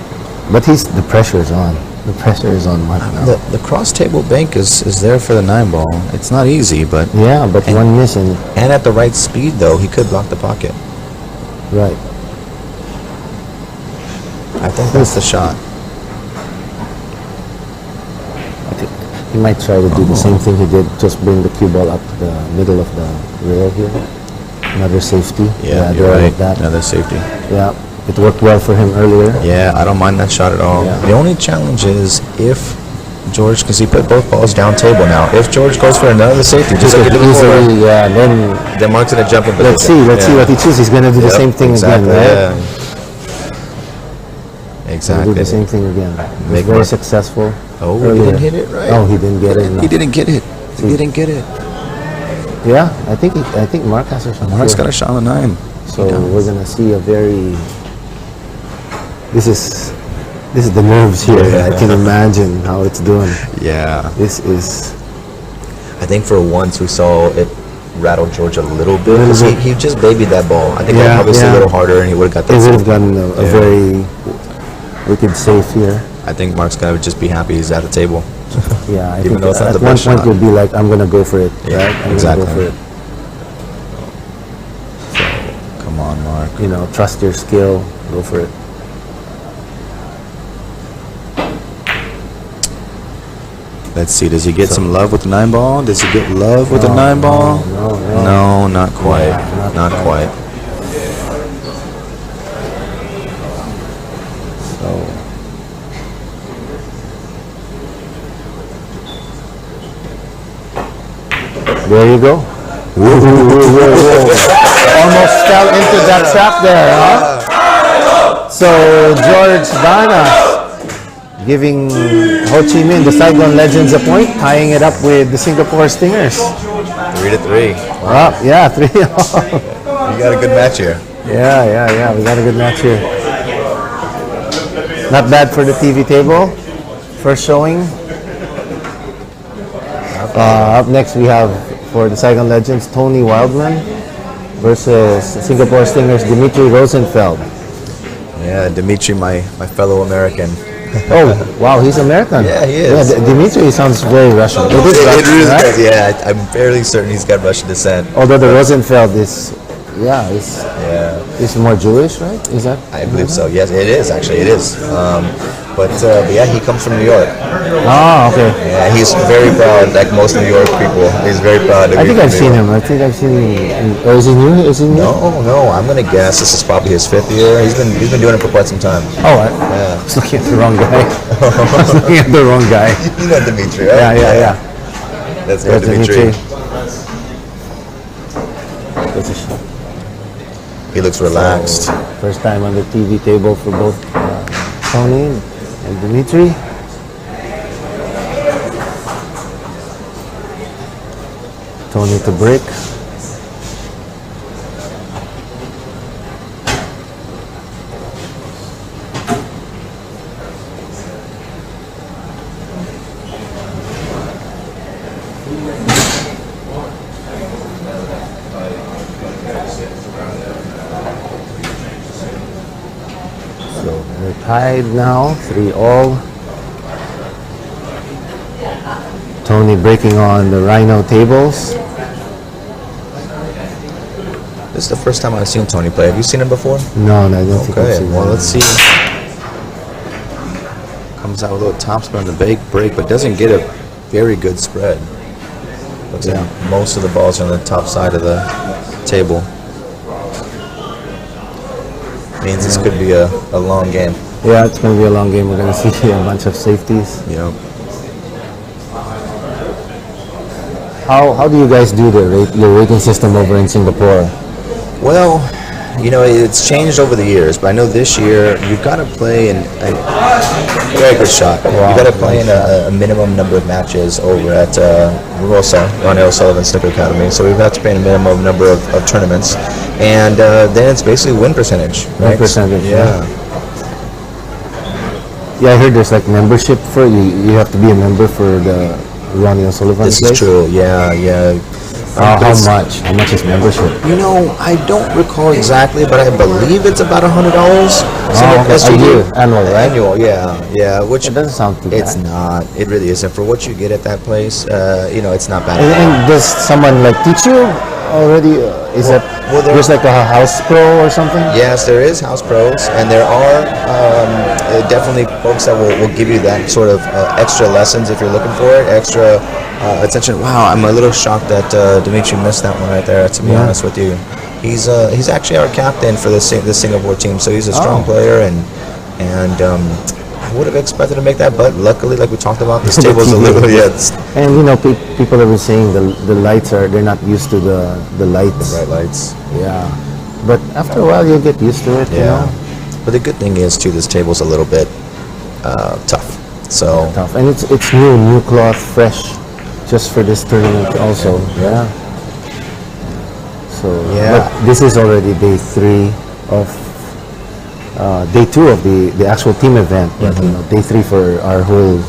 but the pressure is on. The pressure is on Mark now. The cross table bank is there for the 9 ball. It's not easy, but Yeah, but one miss and at the right speed though, he could block the pocket. right. I think that's the shot. I think he might try to do the same thing he did. Just bring the cue ball up to the middle of the rail here. Another safety. Yeah, there you're right. like that. Another safety. Yeah, it worked well for him earlier. Yeah, I don't mind that shot at all. Yeah. The only challenge is if George, because he put both balls down table now. If George goes for another safety, just like he did before, Easily, yeah. Then then Mark's gonna jump in. let's see what he chooses. He's gonna do the same thing exactly, again, right? Yeah. He'll Exactly. do the same thing again. He was Make very Mark- successful. Oh, he earlier. didn't hit it right. Oh, he didn't get it. No. He didn't get it. He didn't get it. Yeah, I think Mark has a shot. Mark's here. got a shot on the 9. So we're gonna see a very. This is the nerves here. I can imagine how it's doing. Yeah. This is. I think for once we saw it rattle George a little bit because he just babied that ball. I think Yeah, obviously yeah. a little harder and he would have got He that. would have safe. gotten a Yeah. very wicked safe here. I think Mark's gotta just be happy he's at the table. Yeah, I Even think though it's not at the one best point shot. you'll be like, I'm gonna go for it, Yeah, right? I'm exactly. gonna go for it. Come on, Mark. Trust your skill. Go for it. Let's see. Does he get some love with the 9 ball? Does he get love with the 9 ball? No. No, not quite. Yeah, not quite. So. There you go. Almost fell into that trap there, huh? So George Bana giving Ho Chi Minh, the Saigon Legends, a point, tying it up with the Singapore Stingers. 3-3. Wow. Yeah, 3. You got a good match here. Yeah. We got a good match here. Not bad for the TV table. First showing. Up next we have, for the Saigon Legends, Tony Wildman versus Singapore Stingers, Dimitri Rosenfeld. Yeah, Dimitri, my fellow American. Oh, wow, he's American. Yeah, he is. Yeah, Dimitri sounds very Russian. It is It Russian, really right? does, yeah. I'm fairly certain he's got Russian descent. Although the Rosenfeld is, Yeah, is more Jewish, right? Is that? I believe so. Yes, it is, actually, it is. But yeah, he comes from New York. Oh, okay. Yeah, he's very proud, like most New York people. He's very proud to I be think from I've New seen York. him. I think I've seen him. Or is he new? Is he new? No, I'm gonna guess this is probably his 5th year. He's been doing it for quite some time. Oh, I was looking at the wrong guy. I was looking at the wrong guy. You know Dimitri, right? Yeah. Let's go, There's Dimitri. That's a shame. He looks relaxed. First time on the TV table for both Tony and Dimitri. Tony to break. So they're tied now, 3-all. Tony breaking on the Rhino tables. This is the first time I've seen Tony play. Have you seen him before? No, I don't think I've Okay, seen well, that. let's see. Comes out with a little topspin on the break, but doesn't get a very good spread. Looks like most of the balls are on the top side of the table. Means this could be a long game. Yeah, it's going to be a long game. We're going to see a bunch of safeties. You know. How do you guys do your rating system over in Singapore? Well, you know, it's changed over the years, but I know this year you've got to play in a very good shot. Wow, You've got to play in a minimum number of matches over at Ron L. Sullivan Snooker Academy. So we've got to play in a minimum number of tournaments, and then it's basically win percentage. Right? Win percentage, Yeah. Yeah, I heard there's like membership for you. You have to be a member for the Ronnie O'Sullivan This place. is true. Yeah. How But it's- much? How much is membership? You know, I don't recall exactly, but I believe it's about $100. Okay. A year, annual, right? Annual, yeah. Which It doesn't sound too it's bad. not. It really isn't. For what you get at that place, you know, it's not bad. And does someone like teach you already? Is that there's like a house pro or something? Yes, there is house pros, and there are definitely folks that will give you that sort of extra lessons if you're looking for it, extra attention. Wow, I'm a little shocked that Dimitri missed that one right there, to be honest with you. He's actually our captain for the Singapore team, so he's a strong player, and I would have expected to make that, but luckily, like we talked about, this table's a little, And you know, people have been saying the lights they're not used to the lights. bright lights. Yeah, but after a while you'll get used to it. You know? But the good thing is, too, this table's a little bit tough. So Tough. And it's new cloth, fresh, just for this tournament also. Yeah. So but this is already day 3 of day 2 of the actual team event. But you know, day 3 for our whole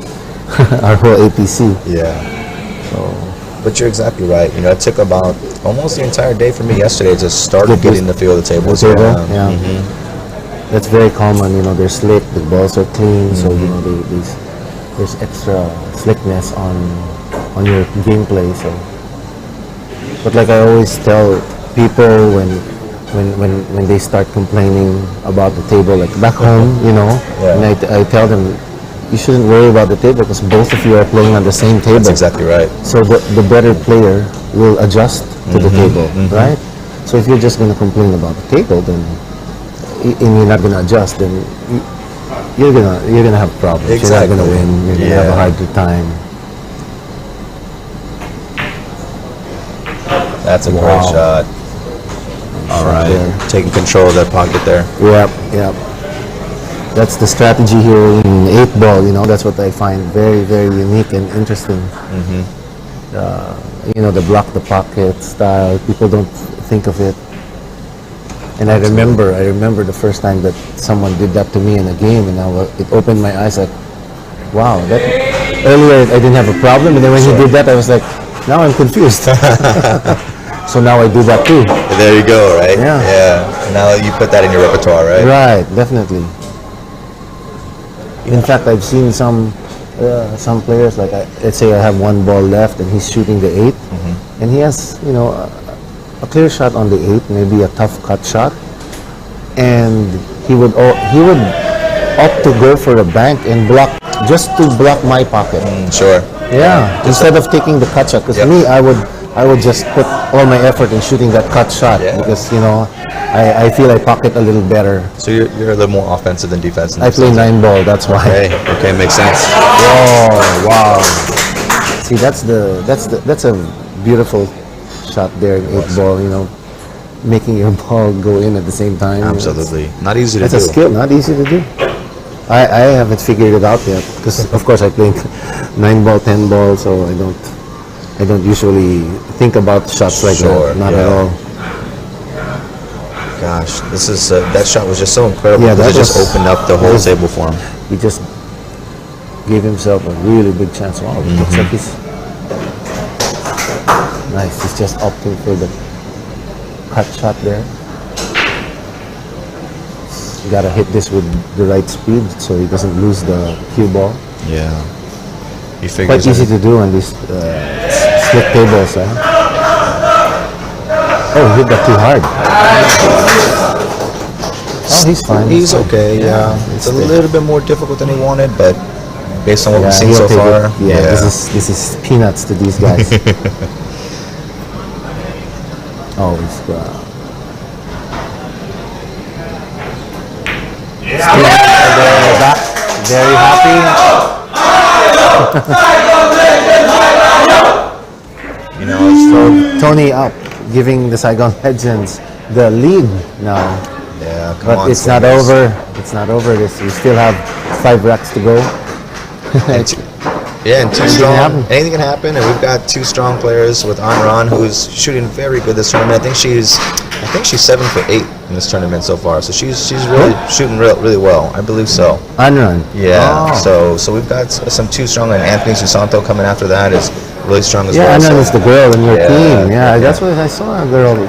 our whole APC. yeah. But you're exactly right. You know, it took about almost the entire day for me yesterday to start getting the feel of the tables. Yeah. That's very common. You know, they're slick. The balls are clean. So you know, there's extra slickness on your gameplay. So, but like I always tell people when they start complaining about the table, like back home, you know, and I tell them, you shouldn't worry about the table because both of you are playing on the same table. That's exactly right. So the better player will adjust to the table, right? So if you're just going to complain about the table, then and you're not going to adjust, then you're gonna have problems. Exactly. You're not going to win. You're going to have a harder time. That's a great Wow. shot. All right, there. taking control of that pocket there. Yep, yep. That's the strategy here in 8-ball, you know, that's what I find very, very unique and interesting. You know, the block the pocket style, people don't think of it. And I remember the first time that someone did that to me in a game, and it opened my eyes like, wow, that earlier I didn't have a problem, and then when he did that, I was like, now I'm confused. So now I do that too. There you go, right? Yeah. Yeah. Now you put that in your repertoire, right? Right, definitely. In fact, I've seen some players, like let's say I have 1 ball left and he's shooting the 8, and he has, you know, a clear shot on the 8, maybe a tough cut shot, and he would opt to go for a bank and block, just to block my pocket. Sure. Yeah, instead of taking the cut shot. Because Yep. me, I would just put all my effort in shooting that cut shot, Yeah. because, you know, I feel I pocket a little better. So you're a little more offensive than defensive. I play 9-ball, that's why. Okay, makes sense. Oh, wow. See, that's a beautiful shot there in 8-ball, you know, making your ball go in at the same time. Absolutely. Not easy to That's do. a skill, not easy to do. I haven't figured it out yet, because of course I play 9-ball, 10-ball, so I don't usually think about shots like Sure, that. Not yeah. at all. Gosh, this is that shot was just so incredible Yeah, because it that just was- opened up the whole was- table for him. He just gave himself a really big chance. Wow, it looks like he's nice. He's just opting for the cut shot there. You gotta hit this with the right speed so he doesn't lose the cue ball. Yeah. He Quite figures easy it. to do on these slick tables. Oh, he hit that too hard. Oh, he's fine. He's okay, yeah. It's a little bit more difficult than he wanted, but based on what we've seen he'll so take far, it. Yeah, this is peanuts to these guys. Oh, he's back. Very happy. you know, it's Tony up, giving the Saigon Legends the lead now. yeah, come But on. it's not Stingers. over. It's not over. We still have 5 racks to go. And two Anything strong. can happen. Anything can happen, and we've got 2 strong players with Anran, who's shooting very good this tournament. I think she's 7 for 8 in this tournament so far. So she's really shooting really well. I believe so. Unrun. Yeah. Oh. So we've got some 2 strong, and Anthony Susanto coming after that is really strong as Yeah, well. Unrun so is the girl in your Yeah, team. Yeah, yeah. that's what I saw a girl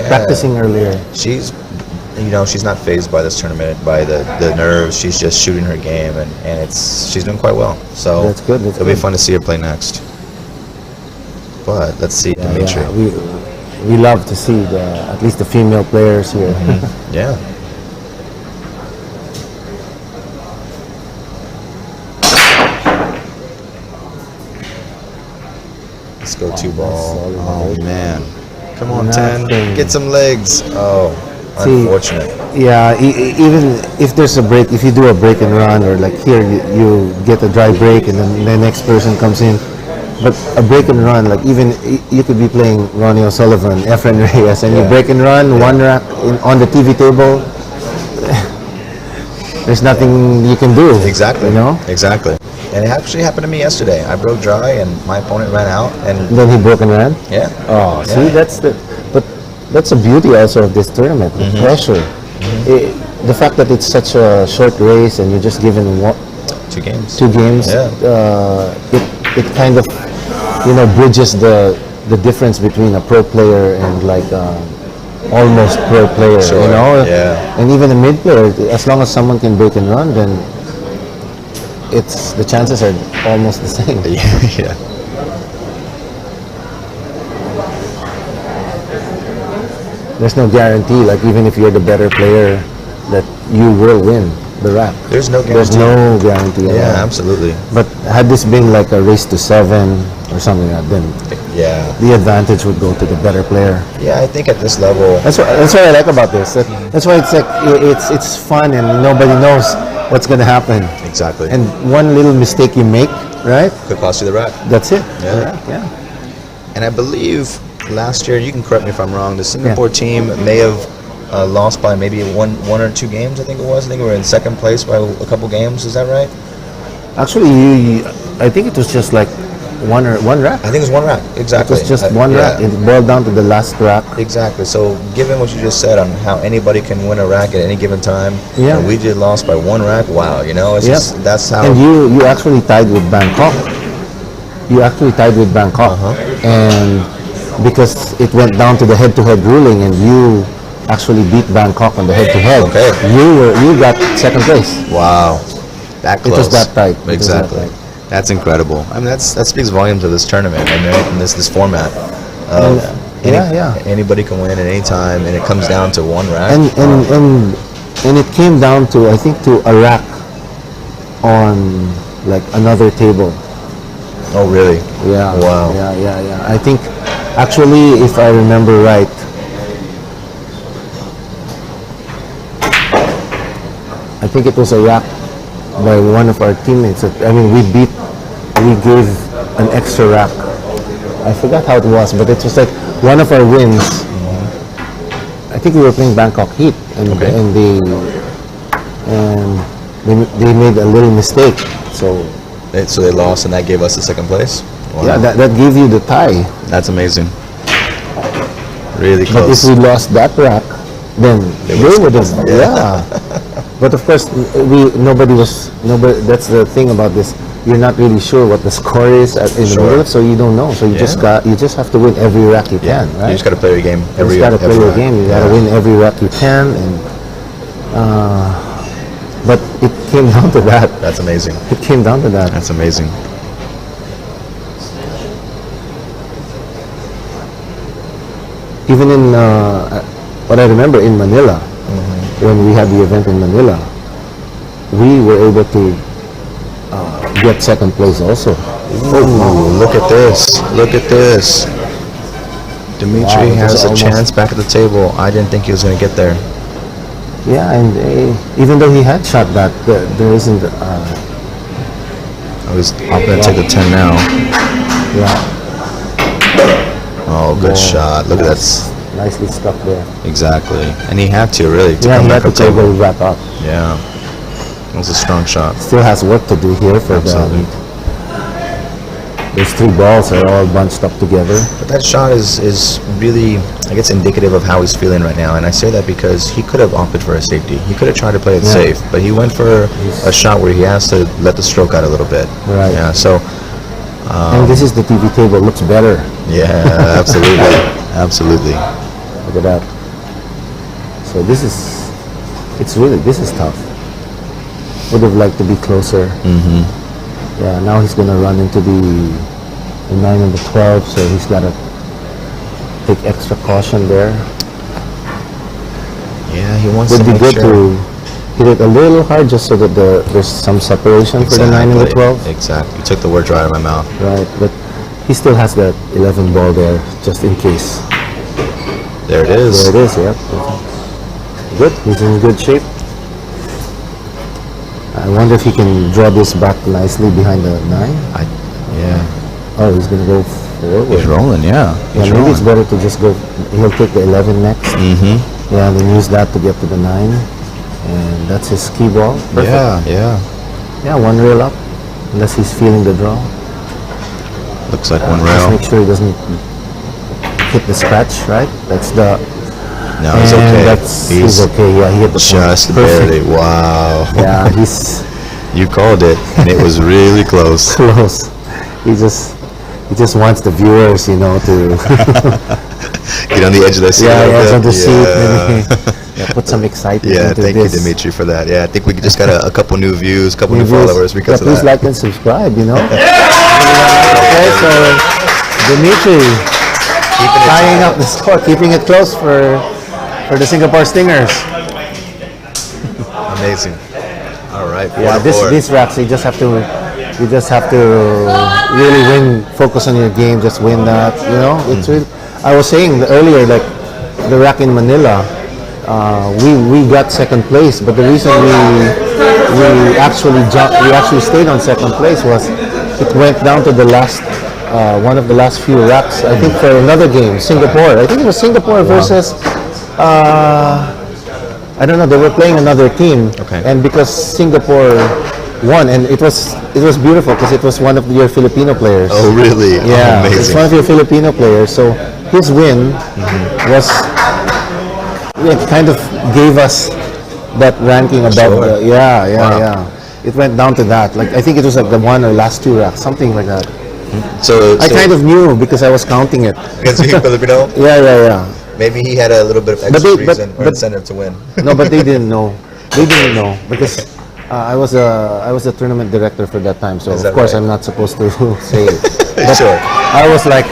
practicing earlier. she's she's not phased by this tournament, by the nerves. She's just shooting her game, and she's doing quite well. So That's good, that's it'll be good. fun to see her play next. But let's see, Yeah, Dimitri. we love to see at least the female players here. Yeah. Let's go 2-ball. solid Oh ball. man. Come on, Nothing. 10. Get some legs. Oh, See, unfortunate. Yeah, even if there's a break, if you do a break and run, or like here you get a dry break and then the next person comes in. But a break and run, like even you could be playing Ronnie O'Sullivan, Efren Reyes, and you break and run, 1 rack on the TV table. There's nothing you can do. Exactly. You know. Exactly. And it actually happened to me yesterday. I broke dry, and my opponent ran out, and Then he broke and ran. yeah. Oh, see, Yeah. but that's the beauty also of this tournament, the pressure. The fact that it's such a short race and you're just given 2 games. 2 games, Yeah. it kind of, bridges the difference between a pro player and like almost pro player, Sure, yeah. And even a mid player, as long as someone can break and run, then the chances are almost the same. Yeah. There's no guarantee, like even if you're the better player, that you will win the rack. There's no guarantee. There's no guarantee at Yeah, all. absolutely. But had this been like a race to 7 or something like that, then Yeah. the advantage would go to the better player. Yeah, I think at this level, That's what I like about this. That's why it's like it's fun and nobody knows what's gonna happen. exactly. And one little mistake you make, right? could cost you the rack. That's it. Yeah. Yeah. And I believe last year, you can correct me if I'm wrong, the Singapore team may have lost by maybe one or two games, I think it was. I think we were in second place by a couple games. Is that right? Actually, I think it was just like one rack. I think it was one rack. It Exactly. was just one rack. It boiled down to the last rack. Exactly. So, given what you just said on how anybody can win a rack at any given time, Yeah. and we did lost by one rack. Wow, you know, it's Yeah. just that's how. And you actually tied with Bangkok. You actually tied with Bangkok, and because it went down to the head-to-head ruling, and you actually beat Bangkok on the head-to-head. Okay. You got second place. Wow, that It close. was that tight. It was that Exactly. tight. That's incredible. I mean, that speaks volumes of this tournament and this format. Anybody can win at any time, and it comes down to one rack. And it came down to, I think, to a rack on like another table. Oh, really? Yeah. Wow. Yeah. I think, actually, if I remember right, I think it was a rack by one of our teammates. I mean, we gave an extra rack. I forgot how it was, but it was like one of our wins. I think we were playing Bangkok Heat, and they made a little mistake. So So they lost, and that gave us the second place. Wow. yeah, that gave you the tie. That's amazing. Really But if close. we lost that rack, then they would have. Yeah. But of course, nobody. That's the thing about this. You're not really sure what the score is in the middle, so you don't know. So you just have to win every rack you can, right? You just got to play your game. You just got to play your game. You got to win every rack you can, and but it came down to that. That's amazing. It came down to that. That's amazing. Even in what I remember in Manila, when we had the event in Manila, we were able to get second place also. Ooh, look at this. Look at this. Dimitri Wow, it was has a almost- chance back at the table. I didn't think he was going to get there. Yeah, and even though he had shot that, there isn't. I was up going to take the 10 now. Yeah, Oh, good Whoa, shot. Look at that. nicely stuck there. Exactly. And he had to, really, to Yeah, come he back had up to table. wrap up. Yeah. It was a strong shot. Still has work to do here for Absolutely. those three balls are all bunched up together. But that shot is really, I guess, indicative of how he's feeling right now. And I say that because he could have opted for a safety. He could have tried to play it safe, but he went for a shot where he has to let the stroke out a little bit. Right. Yeah, so, And this is the TV table. It looks better. yeah, absolutely. Absolutely. Look at that. So this is tough. Would have liked to be closer. Mm-hmm. Yeah, now he's gonna run into the 9 and the 12, so he's gotta take extra caution there. Yeah, he wants Would to be make good sure. to hit it a little hard just so that there's some separation for the 9 and the 12. Exactly. You took the words right out of my mouth. Right, but he still has that 11 ball there just in case. There it is. There it is, yeah. Good, he's in good shape. I wonder if he can draw this back nicely behind the 9. Yeah. Oh, he's going to go forward. He's rolling, yeah. Yeah, He's maybe it's rolling. better to just go. He'll take the 11 next. Mm-hmm. Yeah, and then use that to get to the 9. And that's his key ball. Perfect. Yeah. Yeah, one rail up. Unless he's feeling the draw. Looks like one Just rail. make sure he doesn't hit the scratch, right? That's the. No, he's and okay. He's okay. Yeah, he hit the point. Just Perfect. barely. Wow. Yeah, he's You called it, and it was really close. close. He just wants the viewers, to Get on the edge of the seat. a little edge bit. of the seat. Yeah. Put some excitement Yeah, into thank this. you, Dimitri, for that. Yeah, I think we just got a couple new views, couple new Reviews. followers because Yeah, of please that. like and subscribe. Okay, so Dimitri tying up the score, keeping it close for the Singapore Stingers. Amazing. All right. Yeah, these racks you just have to really win. Focus on your game. Just win that. It's really. I was saying earlier, like the rack in Manila, we got second place, but the reason we actually stayed on second place was it went down to the last one of the last few racks, I think, for another game, Singapore. I think it was Singapore versus, I don't know, they were playing another team. Okay. And because Singapore won, and it was beautiful because it was one of your Filipino players. Oh, really? Yeah, Oh, it's amazing. one of your Filipino players. So his win was, it kind of gave us that ranking above. Sure. Yeah. Wow. It went down to that. Like I think it was like the one or last two racks, something like that. So I kind of knew because I was counting it. against being Filipino, Yeah. maybe he had a little bit of But extra they- reason or but- incentive to win. No, but they didn't know. They didn't know because I was a tournament director for that time. So Is of that course right? I'm not supposed to say it. But Sure. I was like,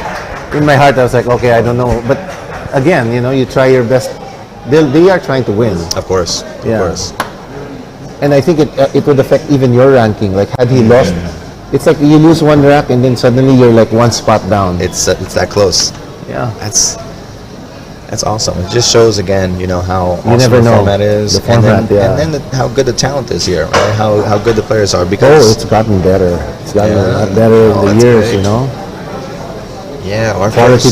in my heart, I was like, okay, I don't know. But again, you try your best. They are trying to win, Of course. Of Yeah. course. and I think it would affect even your ranking. Like had he lost, it's like you lose one rack and then suddenly you're like one spot down. It's that close. Yeah. That's awesome. It just shows again, how You awesome never the know. format is, The format, and then how good the talent is here, right? How good the players are. Oh, Because it's gotten better. It's gotten a Yeah. lot better Oh, in that's the years. great. Our Quality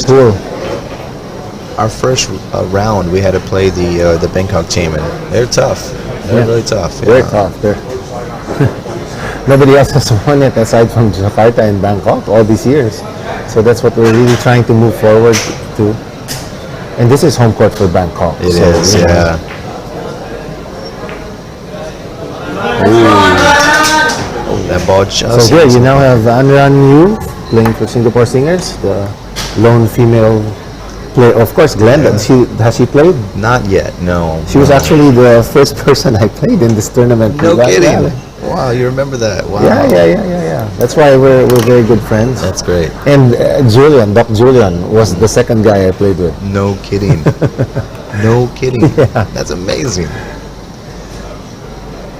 first pool. round we had to play the Bangkok team, and they're tough. They're Yeah. really tough. Very yeah. tough. Nobody else has won it aside from Jakarta and Bangkok all these years. So that's what we're really trying to move forward to. And this is home court for Bangkok. It so, is, you know, yeah. That ball just. So good. You now have Anran Yu playing for Singapore Singers, the lone female player. Of course, Glenda. Has she played? Not yet. No. She was actually the first person I played in this tournament. No Yeah, kidding. yeah. Wow, you remember that? Wow. Yeah. That's why we're very good friends. That's great. And Doc Julian was the second guy I played with. No kidding. No kidding. That's amazing.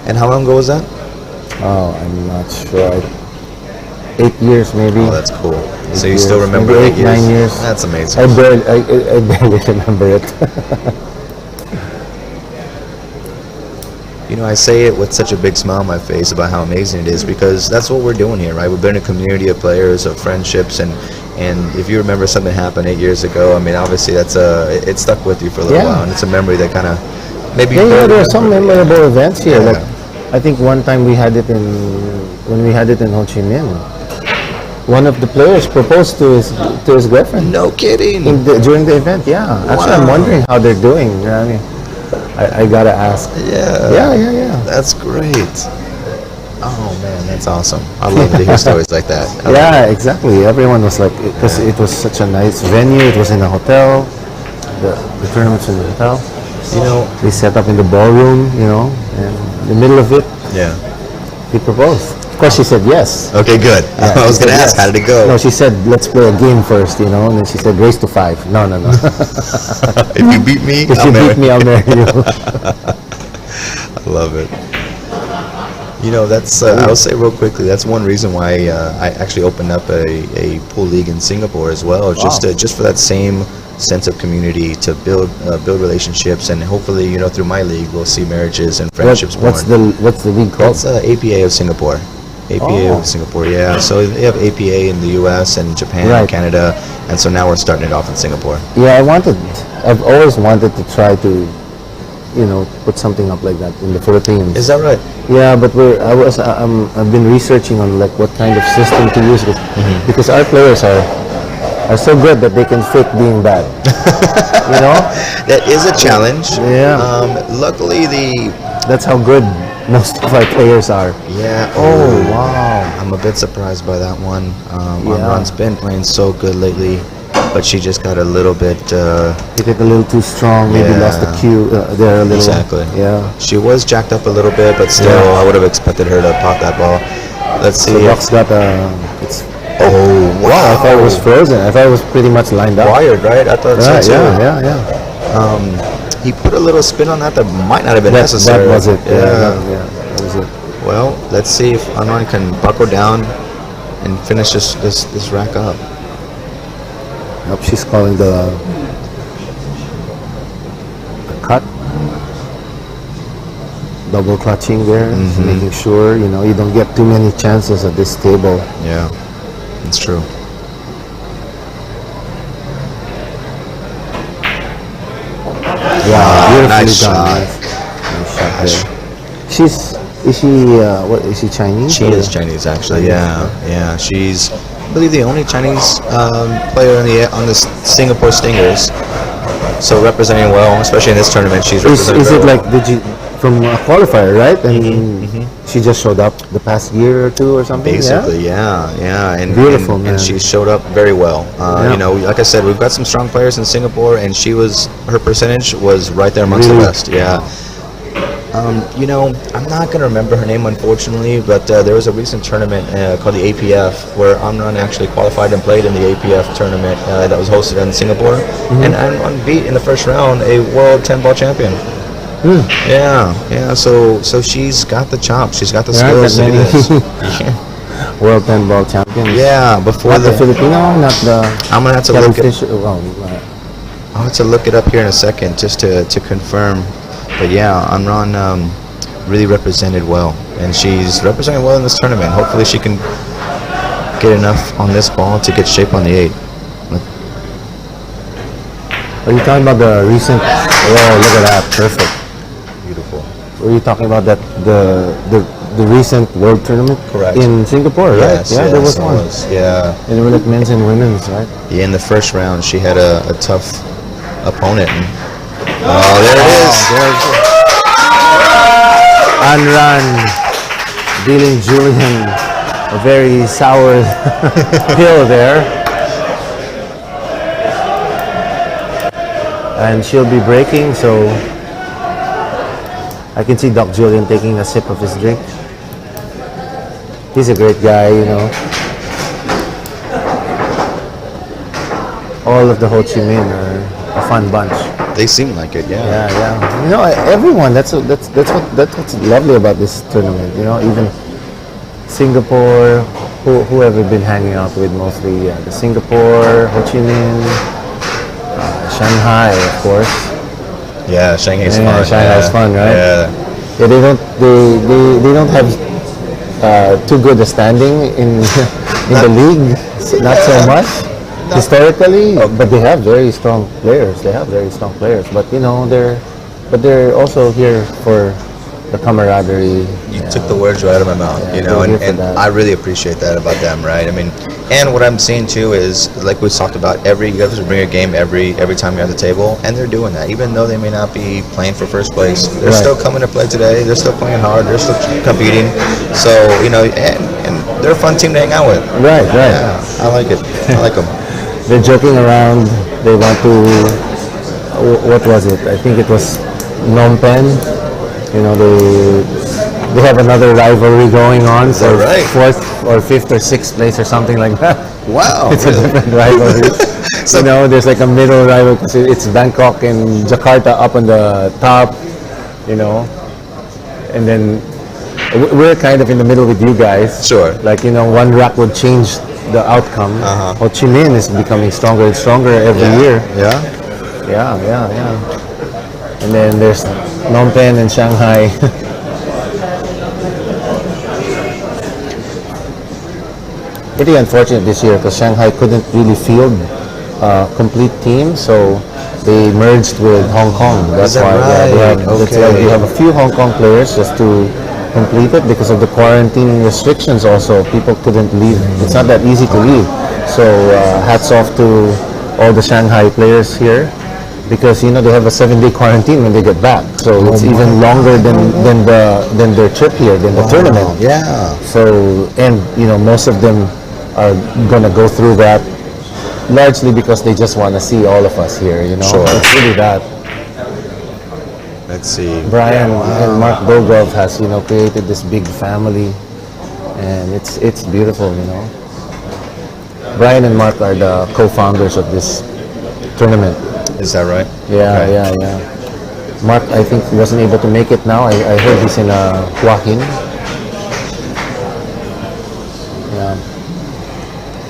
And how long ago was that? Oh, I'm not sure. 8 years maybe. Oh, that's cool. So you years, still remember maybe 8 years? 9 years. That's I amazing. barely remember it. I say it with such a big smile on my face about how amazing it is, because that's what we're doing here, right? We're building a community of players, of friendships, and if you remember something happened 8 years ago, I mean, obviously it stuck with you for a little Yeah. while, and it's a memory that kind of maybe. Yeah, there are some remember. memorable events here. Yeah. Like I think one time when we had it in Ho Chi Minh. One of the players proposed to his girlfriend No kidding. during the event. Yeah, actually, I'm Wow. wondering how they're doing. You know what I mean, I gotta ask. Yeah. Yeah. That's great. Oh man, that's awesome. I love to hear stories like that. I love Yeah, exactly. Everyone was like, because it was such a nice venue. It was in a hotel. The tournament's in the hotel. They set up in the ballroom. And in the middle of it, Yeah. he proposed. Of course, she said yes. Okay, good. Yeah, I was she going to said ask, yes. how did it go? No, she said, let's play a game first, And then she said, raise to 5. No. If you beat me, If I'll you marry beat me, I'll marry you. I love it. That's I'll say real quickly. That's one reason why I actually opened up a pool league in Singapore as well, just for that same sense of community, to build relationships, and hopefully, through my league, we'll see marriages and friendships born. What's the league called? It's APA of Singapore. APA Oh. of Singapore, yeah. So they have APA in the U.S. and Japan, Right. and Canada, and so now we're starting it off in Singapore. Yeah, I've always wanted to try to, put something up like that in the Philippines. Is that right? Yeah, but I've been researching on like what kind of system to use because our players are so good that they can fake being bad. That is a challenge. Yeah. Luckily, That's how good most of our players are. yeah. Oh wow! I'm a bit surprised by that one. Yeah. Amran's been playing so good lately, but she just got a little bit. Hit it a little too strong. Maybe Yeah. lost the cue there a little. Exactly. Yeah. She was jacked up a little bit, but still, Yeah. I would have expected her to pop that ball. Let's see. So if- Doc's got it's. oh wow! Wow! I thought it was frozen. I thought it was pretty much lined up. wired, right? I thought Right, so too. yeah. He put a little spin on that might not have been That necessary. was it. Yeah. That was it. Well, let's see if Anran can buckle down and finish this rack up. Nope, she's calling the cut. Double clutching there, making sure you don't get too many chances at this table. Yeah, it's true. nice done. shot. Nice shot there. Is she what is she Chinese? She is Chinese, actually. Yeah. She's, I believe, the only Chinese player on the Singapore Stingers. So representing well, especially in this tournament, she's representing Is it very like well. did you from a qualifier, right? And she just showed up the past year or two or something. Basically, yeah. And, Beautiful, and, man. and she showed up very well. Yeah. You know, like I said, we've got some strong players in Singapore, and her percentage was right there amongst Really? the best. Yeah. You know, I'm not going to remember her name, unfortunately, but there was a recent tournament called the APF where Amran actually qualified and played in the APF tournament that was hosted in Singapore. And Amran beat in the first round a world 10-ball champion. Yeah. So she's got the chops. She's got the There aren't skills to do that this. many World 10 ball champions. Yeah, before Not the Filipino, not the I'm gonna have to look it. Fish. Well, I'll have to look it up here in a second just to confirm. But yeah, Amran really represented well, and she's representing well in this tournament. Hopefully, she can get enough on this ball to get shape on the 8. are you talking about the recent? Oh, look at that! Perfect. Beautiful. Were you talking about that the recent world tournament? Correct. In Singapore, right? Yes, Yeah, there was it one. Yeah. And there were like men's and women's, right? Yeah, in the first round, she had a tough opponent. Oh, there it is. Anran dealing Julian a very sour pill there. And she'll be breaking, so I can see Doc Julian taking a sip of his drink. He's a great guy, you know. All of the Ho Chi Minh are a fun bunch. They seem like it, yeah. Yeah. You know, everyone. That's what's lovely about this tournament. You know, even Singapore. Who have we been hanging out with mostly? The Singapore, Ho Chi Minh, Shanghai, of course. Yeah, Shanghai's Yeah, fun. Shanghai's fun, right? Yeah. Yeah, they don't have too good a standing in the league. Not so much. Historically, but they have very strong players. But you know, they're also here for the camaraderie. You took the words right out of my mouth, Yeah, you know, they're and, here for and that. I really appreciate that about them, right? I mean, and what I'm seeing too is, like we talked about, you have to bring a game every time you're at the table, and they're doing that. Even though they may not be playing for first place, they're Right. still coming to play today. They're still playing hard. They're still competing. So, you know, and they're a fun team to hang out with. Right. Yeah, I like it. I like them. They're joking around. They want to. What was it? I think it was Phnom Penh. You know, they have another rivalry going on. So that right? 4th or 5th or 6th place or something like that. Wow. It's a different rivalry. So- you know, there's like a middle rivalry. It's Bangkok and Jakarta up on the top. You know, and then we're kind of in the middle with you guys. Sure. Like, you know, one rack would change the outcome. Ho Chi Minh is becoming stronger and stronger every year. Yeah. Yeah. And then there's Phnom Penh and Shanghai. Pretty unfortunate this year because Shanghai couldn't really field a complete team, so they merged with Hong Kong. That's that why right? that's why Okay. we have a few Hong Kong players just to complete it because of the quarantine restrictions. Also, people couldn't leave. It's not that easy to leave. So hats off to all the Shanghai players here because you know they have a 7-day quarantine when they get back. So it's even longer than their trip here, than the tournament. Yeah. So, and you know, most of them are gonna go through that largely because they just want to see all of us here. You know, Sure. it's really that. Let's see. Brian and Mark Bogov has created this big family, and it's beautiful. You know, Brian and Mark are the co-founders of this tournament. Is that right? Yeah, Okay. yeah. Mark, I think, wasn't able to make it now. I heard he's in Hua Hin. Yeah.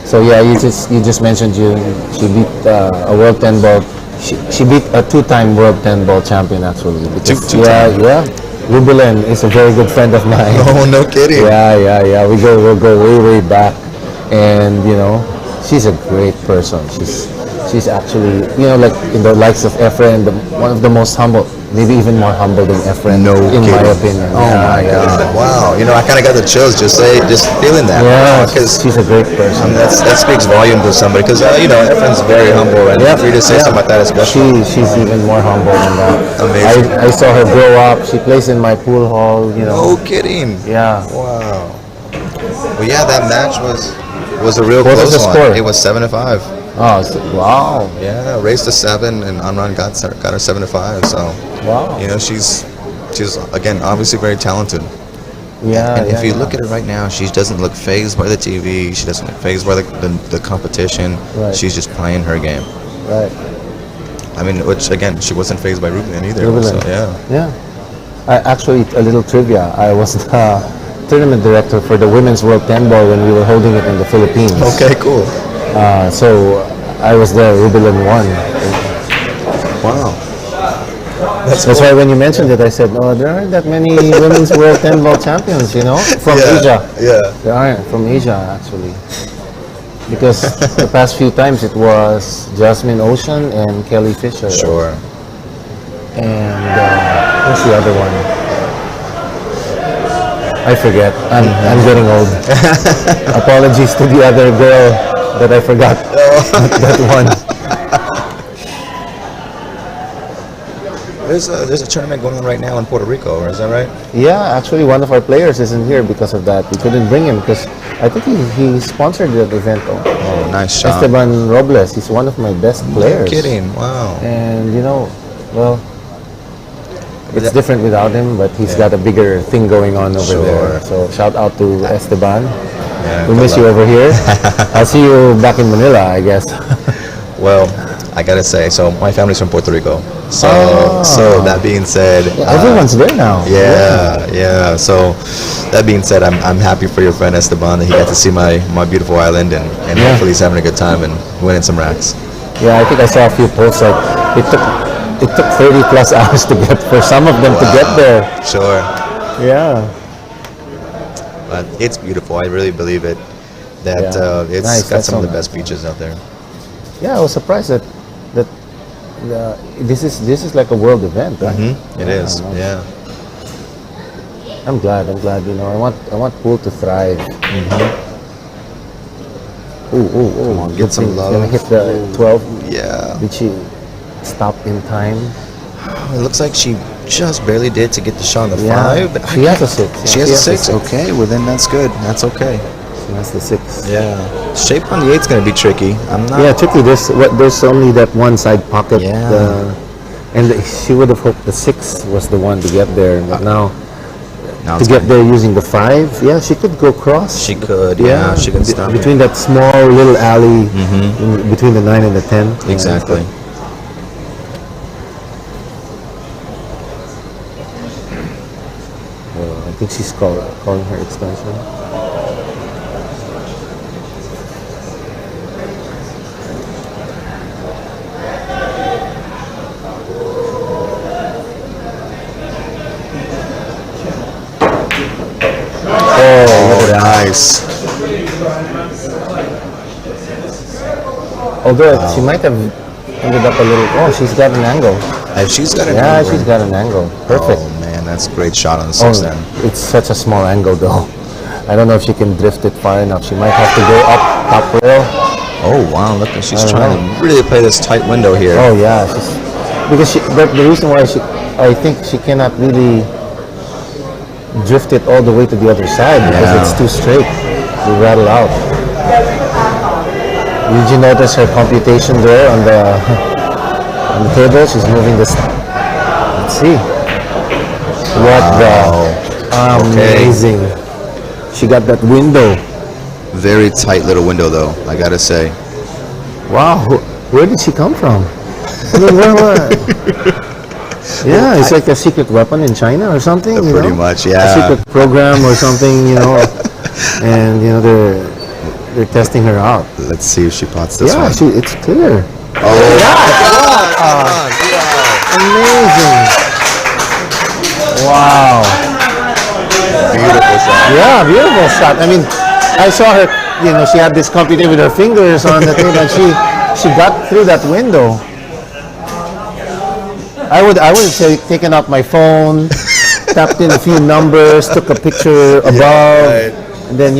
So yeah, you just mentioned she beat a world 10 ball. She beat a 2-time world 10 ball champion actually. Because, Two yeah, times? yeah. Rubilen is a very good friend of mine. Oh, no kidding. Yeah. We'll go way back, and you know, she's a great person. She's actually, you know, like in the likes of Efren, one of the most humble. maybe even more humble than Efren, No in my kidding. opinion. Oh my God! Wow. You know, I kind of got the chills just feeling that. Yeah, Because she's a great person. that speaks volume to somebody. Because you know, Efren's very humble, and for you to say something like that is special. She's even more humble than that. Amazing. I saw her grow up. She plays in my pool hall. You know. No kidding. Yeah. Wow. Well, yeah, that match was a real What was close the one. score? It was 7-5. Oh, wow. Yeah, raised to 7, and Amran got her 7-5. So, Wow. you know, she's again obviously very talented. Yeah. And if you look yeah. at her right now, she doesn't look phased by the TV. She doesn't look phased by the competition. Right. She's just playing her game. Right. I mean, which again, she wasn't phased by Ruben either. Ruben. So, yeah. Yeah. Actually, a little trivia. I was the tournament director for the Women's World 10 Ball when we were holding it in the Philippines. Okay, cool. So I was there. Ruben won. Wow. That's why when you mentioned it, I said, no, there aren't that many Women's World 10 Ball champions, you know, from Asia. Yeah. There aren't, from Asia, actually. Because the past few times it was Jasmine Ocean and Kelly Fisher. Sure. And who's the other one? I forget. I'm getting old. Apologies to the other girl that I forgot. That one. There's a tournament going on right now in Puerto Rico, is that right? Yeah, actually one of our players isn't here because of that. We couldn't bring him because I think he sponsored the event. Oh, nice shot. Esteban Robles, he's one of my best players. No kidding. Wow. And you know, well, it's different without him, but he's got a bigger thing going on over there. So shout out to Esteban. Yeah, We miss you over here. I'll see you back in Manila, I guess. Well, I gotta say, so my family's from Puerto Rico. So, so that being said, Everyone's there now. yeah. So, that being said, I'm happy for your friend Esteban that he got to see my beautiful island and hopefully he's having a good time and winning some racks. Yeah, I think I saw a few posts like it took 30 plus hours to get for some of them to get there. Sure, Yeah. but it's beautiful. I really believe it. That it's Nice, got that's some of so the best nice. beaches out there. Yeah, I was surprised that this is like a world event, right? It is. Yeah. I'm glad. You know, I want pool to thrive. Ooh. Get some love. Gonna hit the 12. Yeah. Did she stop in time? It looks like she just barely did to get the shot on the Yeah. 5. But She has a 6. She has a 6. Okay, well then that's good. That's okay. She has the 6. Yeah. Shape on the 8's gonna be tricky. I'm not. Yeah, tricky. There's only that one side pocket. Yeah. She would have hoped the 6 was the one to get there, but now to it's get there using the 5, yeah, she could go cross. She could. Yeah. She could stop. Between that small little alley between the 9 and the 10. Exactly. I think she's calling her extension. Oh, nice. Although she might have ended up a little. Oh, she's got an angle. She's got an Yeah, angle. she's got an angle. Perfect. Oh man, that's a great shot on the 6 then. It's such a small angle though. I don't know if she can drift it far enough. She might have to go up top rail. Oh wow, look, she's I don't trying to really play this tight window here. Oh yeah, because the reason why I think she cannot really drift it all the way to the other side because it's too straight. You rattle out. Did you notice her computation there on the table? She's moving this. Let's see. What the amazing! She got that window. Very tight little window though, I gotta say. Wow, where did she come from? I mean, where? Yeah, it's like a secret weapon in China or something. You Pretty know? much, A yeah. secret program or something, you know. And you know they're testing her out. Let's see if she pots this Yeah, one. it's clear. Oh, Amazing! Wow. beautiful shot. Yeah, beautiful shot. I mean, I saw her. You know, she had this computer with her fingers on the table, and she got through that window. I would have taken out my phone, tapped in a few numbers, took a picture above, right. and then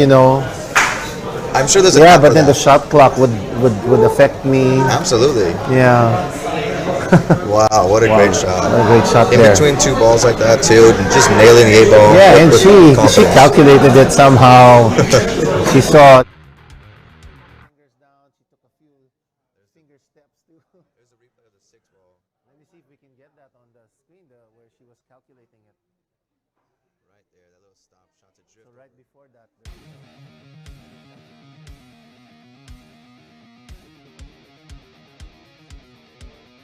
I'm sure there's a yeah. app But for then the that. shot clock would affect me. Absolutely. Yeah, Wow, what a great shot. a great shot In there. between two balls like that too, and just nailing the 8 ball. Yeah, and with she confidence. calculated it somehow. She saw. Fingers down. She took a few finger steps too. There's a replay of the 6 ball Let me see if we can get that on the screen, where she was calculating it. right there. That little stop shot to drift. So right before that.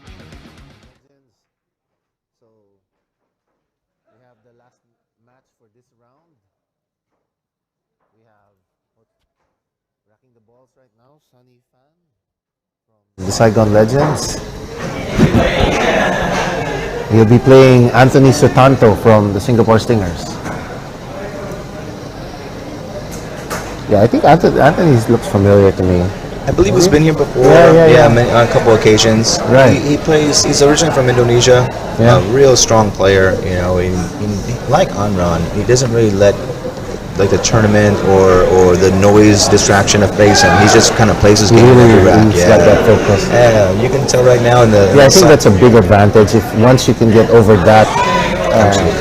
Legends. So we have the last match for this round. We have racking the balls right now, Sunny Fan from the Saigon Legends. He'll be playing Anthony Sutanto from the Singapore Stingers. Yeah, I think Anthony looks familiar to me. I believe he's been here before. Yeah. On a couple occasions. Right. He plays. He's originally from Indonesia. Yeah. A real strong player. He like Anran. He doesn't really let like the tournament or the noise distraction phase him. He just kind of plays his game Really, every rack. he's got that focus. Yeah, you can tell right now in the. Yeah, I think that's a big advantage if once you can get over that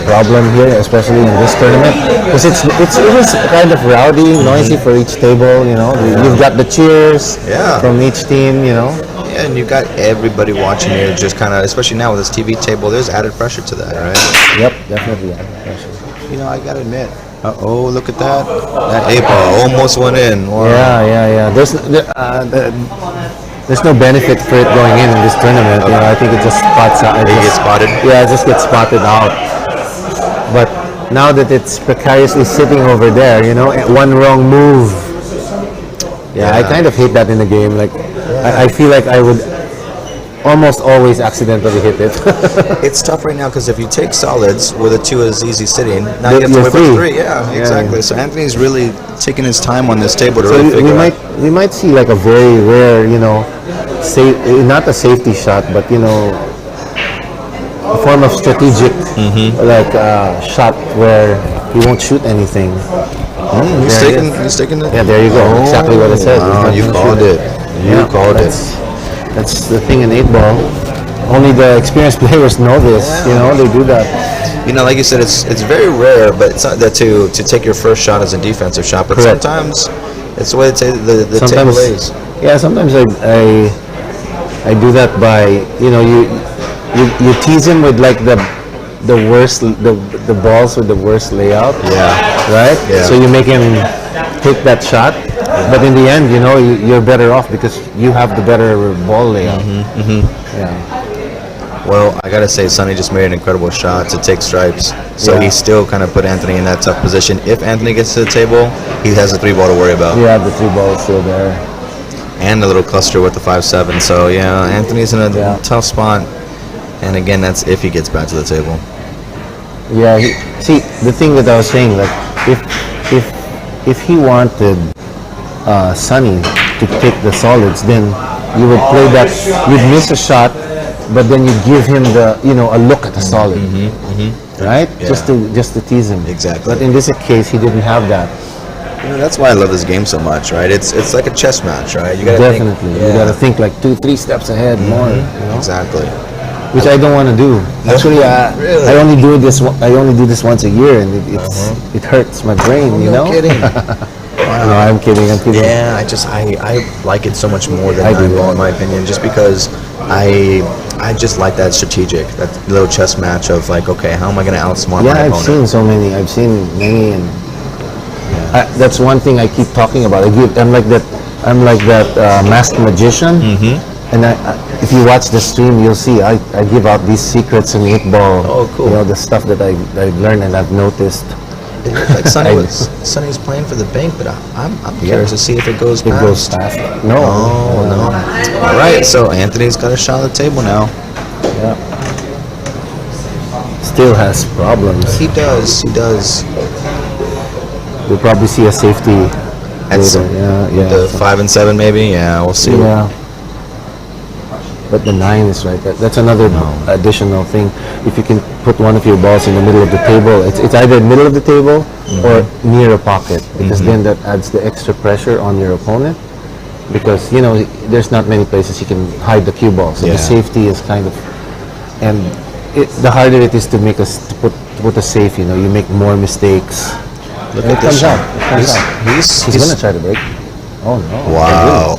problem here, especially in this tournament, because it is kind of rowdy, noisy for each table. You've got the cheers Yeah. from each team. Yeah, and you got everybody watching you, just kind of, especially now with this TV table. There's added pressure to that, right? Yep, definitely. I gotta admit. Look at that. That 8 ball almost went in. Wow. Yeah. There's no benefit for it going in this tournament. I think it just spots out. It gets spotted. Yeah, it just gets spotted out. But now that it's precariously sitting over there, one wrong move. Yeah, I kind of hate that in the game. Like, I feel like I would almost always accidentally hit it. It's tough right now because if you take solids where the 2 is easy sitting, now you have to You're wait for three. 3. Yeah, Yeah, exactly. yeah. So Anthony's really taking his time on this table to So really we figure might out. we might see like a very rare, not a safety shot, but a form of strategic shot where he won't shoot anything. He's There it taking. is. He's taking it. Yeah, there you go. Exactly what it says. Wow, He's you not gonna called shoot it. You called it. That's the thing in 8 ball. Only the experienced players know this. They do that. Like you said, it's very rare, but it's not that to take your first shot as a defensive shot. But Correct. sometimes it's the way the table Sometimes, lays. yeah. Sometimes I do that by you tease him with like the worst the balls with the worst layout. Yeah. Right. Yeah. So you make him take that shot, but in the end, you're better off because you have the better ball layout. Yeah. Well, I gotta say, Sonny just made an incredible shot to take stripes. So Yeah. he still kind of put Anthony in that tough position. If Anthony gets to the table, he has a 3 ball to worry about. Yeah, the 3 ball is still there. And a little cluster with the 5-7. So yeah, Anthony's in a Yeah. tough spot. And again, that's if he gets back to the table. Yeah, see the thing that I was saying, like if he wanted Sonny to take the solids, then you would play that. You'd miss a shot, but then you give him a look at the solid, right? Yeah. Just to tease him. Exactly. But in this case, he didn't have that. That's why I love this game so much, right? It's like a chess match, right? You gotta Definitely, think, you got to think like 2-3 steps ahead more. Exactly. Which I don't want to do. Actually, Really? I only do this. I only do this once a year, and it hurts my brain. No kidding. No, I'm kidding. Yeah, I like it so much more than I do, 9 ball yeah. in my opinion, just because I just like that strategic, that little chess match of like, okay, how am I going to outsmart Yeah, my I've opponent? seen so many. I've seen many, and that's one thing I keep talking about. I'm like that. Masked magician. And if you watch the stream, you'll see I give out these secrets in 8 ball. Oh, cool. The stuff that I've learned and I've noticed. It looked like Sonny was playing for the bank, but I'm curious to see if it goes It past. goes fast. No. Oh, no. All right, so Anthony's got a shot at the table now. Yeah. Still has problems. He does. We'll probably see a safety At later. some- Yeah. The 5 and 7 maybe. Yeah, we'll see. Yeah. But the 9 is right. That's another additional thing. If you can put one of your balls in the middle of the table, it's either middle of the table or near a pocket, because then that adds the extra pressure on your opponent. Because there's not many places you can hide the cue ball, so the safety is kind of, and the harder it is to make to put a safe. You make more mistakes. Look And at this shot. He's gonna try to break. Oh no! Wow,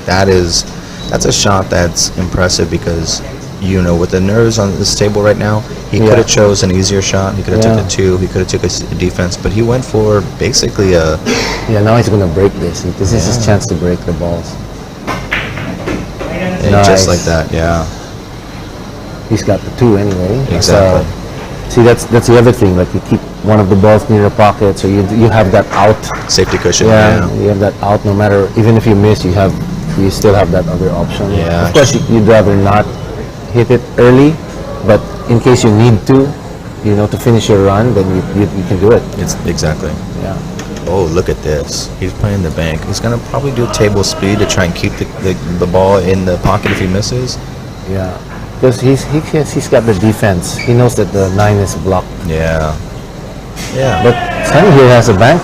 that's a shot that's impressive, because with the nerves on this table right now, he could have chose an easier shot. He could have took a 2. He could have took a defense, but he went for basically a. Yeah, now he's gonna break this. This is his chance to break the balls. Just like that. Yeah. He's got the 2 anyway. Exactly. See, that's the other thing. Like, you keep one of the balls near your pocket, so you have that out. Safety cushion. Yeah, you have that out. No matter, even if you miss, you still have that other option. Yeah. Of course, you'd rather not hit it early, but in case you need to, to finish your run, then you can do it. It's exactly. Yeah. Oh, look at this. He's playing the bank. He's gonna probably do table speed to try and keep the ball in the pocket if he misses. Yeah. Because he's got the defense. He knows that the 9 is blocked. Yeah. Yeah. But Sunny here has a bank.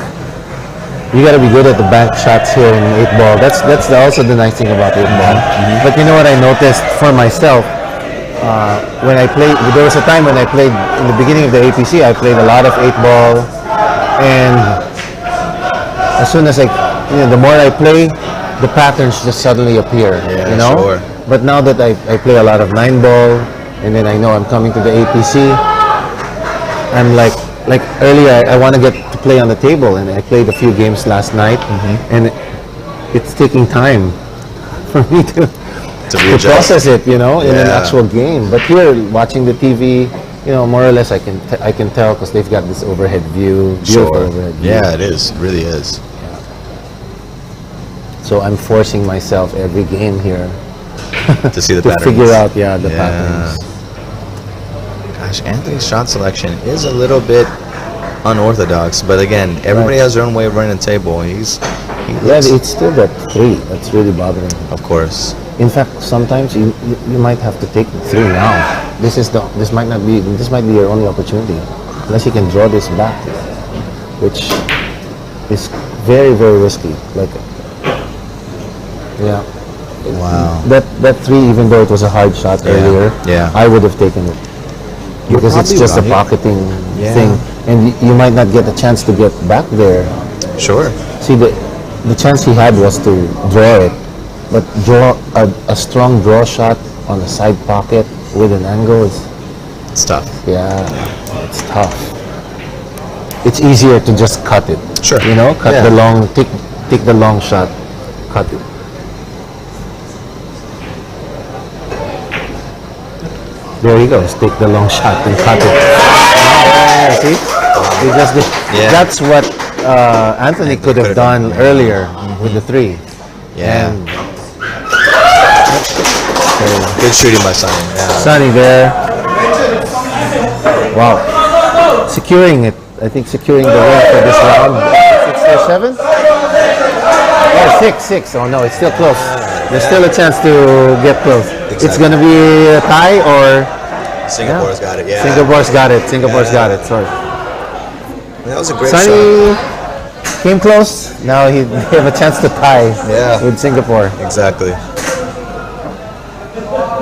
You got to be good at the bank shots here in 8-ball. That's also the nice thing about 8-ball. But you know what I noticed for myself? When I played, there was a time when I played in the beginning of the APC. I played a lot of 8-ball, and as soon as the more I play, the patterns just suddenly appear. Yeah, sure. But now that I play a lot of 9-ball, and then I know I'm coming to the APC, I'm like earlier, I want to get to play on the table, and I played a few games last night, and it's taking time for me to process it, in an actual game. But here, watching the TV, more or less, I can tell, because they've got this overhead view. Beautiful overhead view. Yeah, it is. It really is. So I'm forcing myself every game here To see the to patterns. figure out, the patterns. Gosh, Anthony's shot selection is a little bit unorthodox, but again, everybody has their own way of running the table. He looks, It's still that 3 that's really bothering me. of course. In fact, sometimes you might have to take 3 now. This might be your only opportunity, unless you can draw this back, which is very, very risky. Wow. That 3, even though it was a hard shot earlier, I would have taken it, because it's probably just a right. pocketing thing, and you might not get a chance to get back there. Sure. See, the chance he had was to draw it, but draw a strong draw shot on a side pocket with an angle is, It's tough. it's tough. It's easier to just cut it. Sure. Cut the long, take the long shot, cut it. There he goes. Take the long shot and cut it. Yeah, see? He just did. That's what Anthony could have done earlier with the 3. Yeah. And Good shooting by Sonny. Yeah. Sonny there. Wow. Securing it. I think securing the win for this round. 6 or 7? Oh, 6. Oh no, it's still close. There's still a chance to get close. Exactly. It's going to be a tie, or Singapore's got it. Yeah. Singapore's got it. Sorry. That was a great shot. Sunny came close. Now they have a chance to tie with Singapore. Exactly.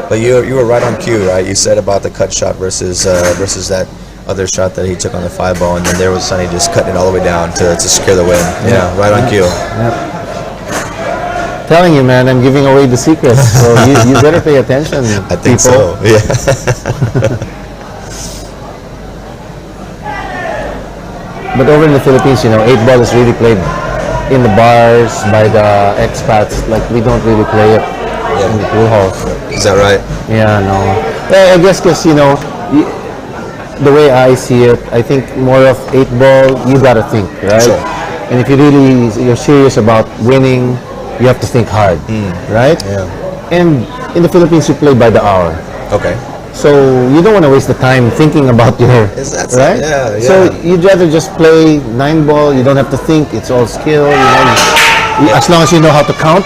But you were right on cue, right? You said about the cut shot versus that other shot that he took on the 5-ball, and then there was Sonny just cutting it all the way down to secure the win. Yeah, right on cue. Yep. Telling you, man, I'm giving away the secrets, so you better pay attention. I think people. so. Yeah. But over in the Philippines, 8-ball is really played in the bars by the expats. Like, we don't really play it in the pool halls. Is that right? Yeah, no. I guess because, the way I see it, I think more of 8-ball, you gotta think, right? Sure. And if you're serious about winning, you have to think hard, right? Yeah. And in the Philippines, you play by the hour. Okay. So you don't want to waste the time thinking about your, right? Yeah. So you'd rather just play 9-ball. You don't have to think. It's all skill. As long as you know how to count,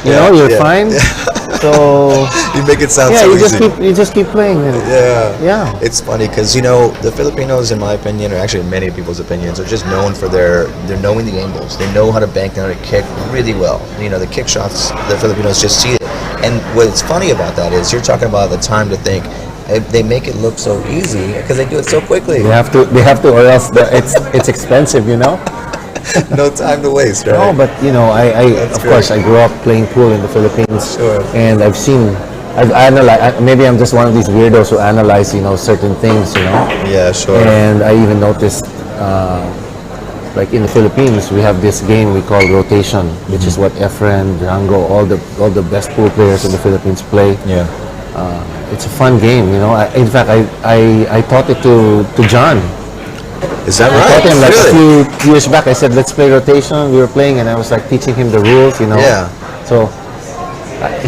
you're fine. So You make it sound yeah, so easy. you just keep playing. And, Yeah. Yeah. It's funny because the Filipinos, in my opinion, or actually many people's opinions, are just known for their knowing the angles. They know how to bank, they know how to kick really well. The kick shots, the Filipinos just see it. And what's funny about that is you're talking about the time to think. They make it look so easy because they do it so quickly. They have to, or else it's expensive, you know. No time to waste, right? No, but I That's of course great. I grew up playing pool in the Philippines, Sure. and I've analyzed. Maybe I'm just one of these weirdos who analyze, certain things, Yeah, sure. And I even noticed, like in the Philippines, we have this game we call rotation, which is what Efren, Rango, all the best pool players in the Philippines play. Yeah. It's a fun game, in fact, I taught it to John. Is that I right? taught him like Really? a few years back. I said, let's play rotation. We were playing, and I was like teaching him the rules, Yeah. So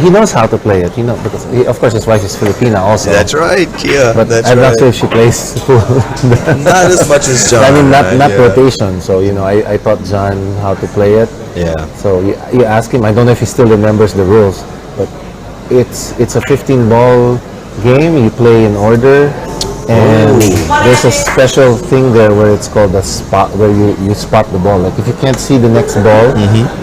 he knows how to play it, because of course his wife is Filipina also. That's right, Kia. But That's I'm right. not sure if she plays pool. Not as much as John. I mean, not right? Yeah. rotation. So I taught John how to play it. Yeah. So you ask him. I don't know if he still remembers the rules, but it's a 15-ball game. You play in order, and there's a special thing there where it's called a spot, where you spot the ball. Like if you can't see the next ball,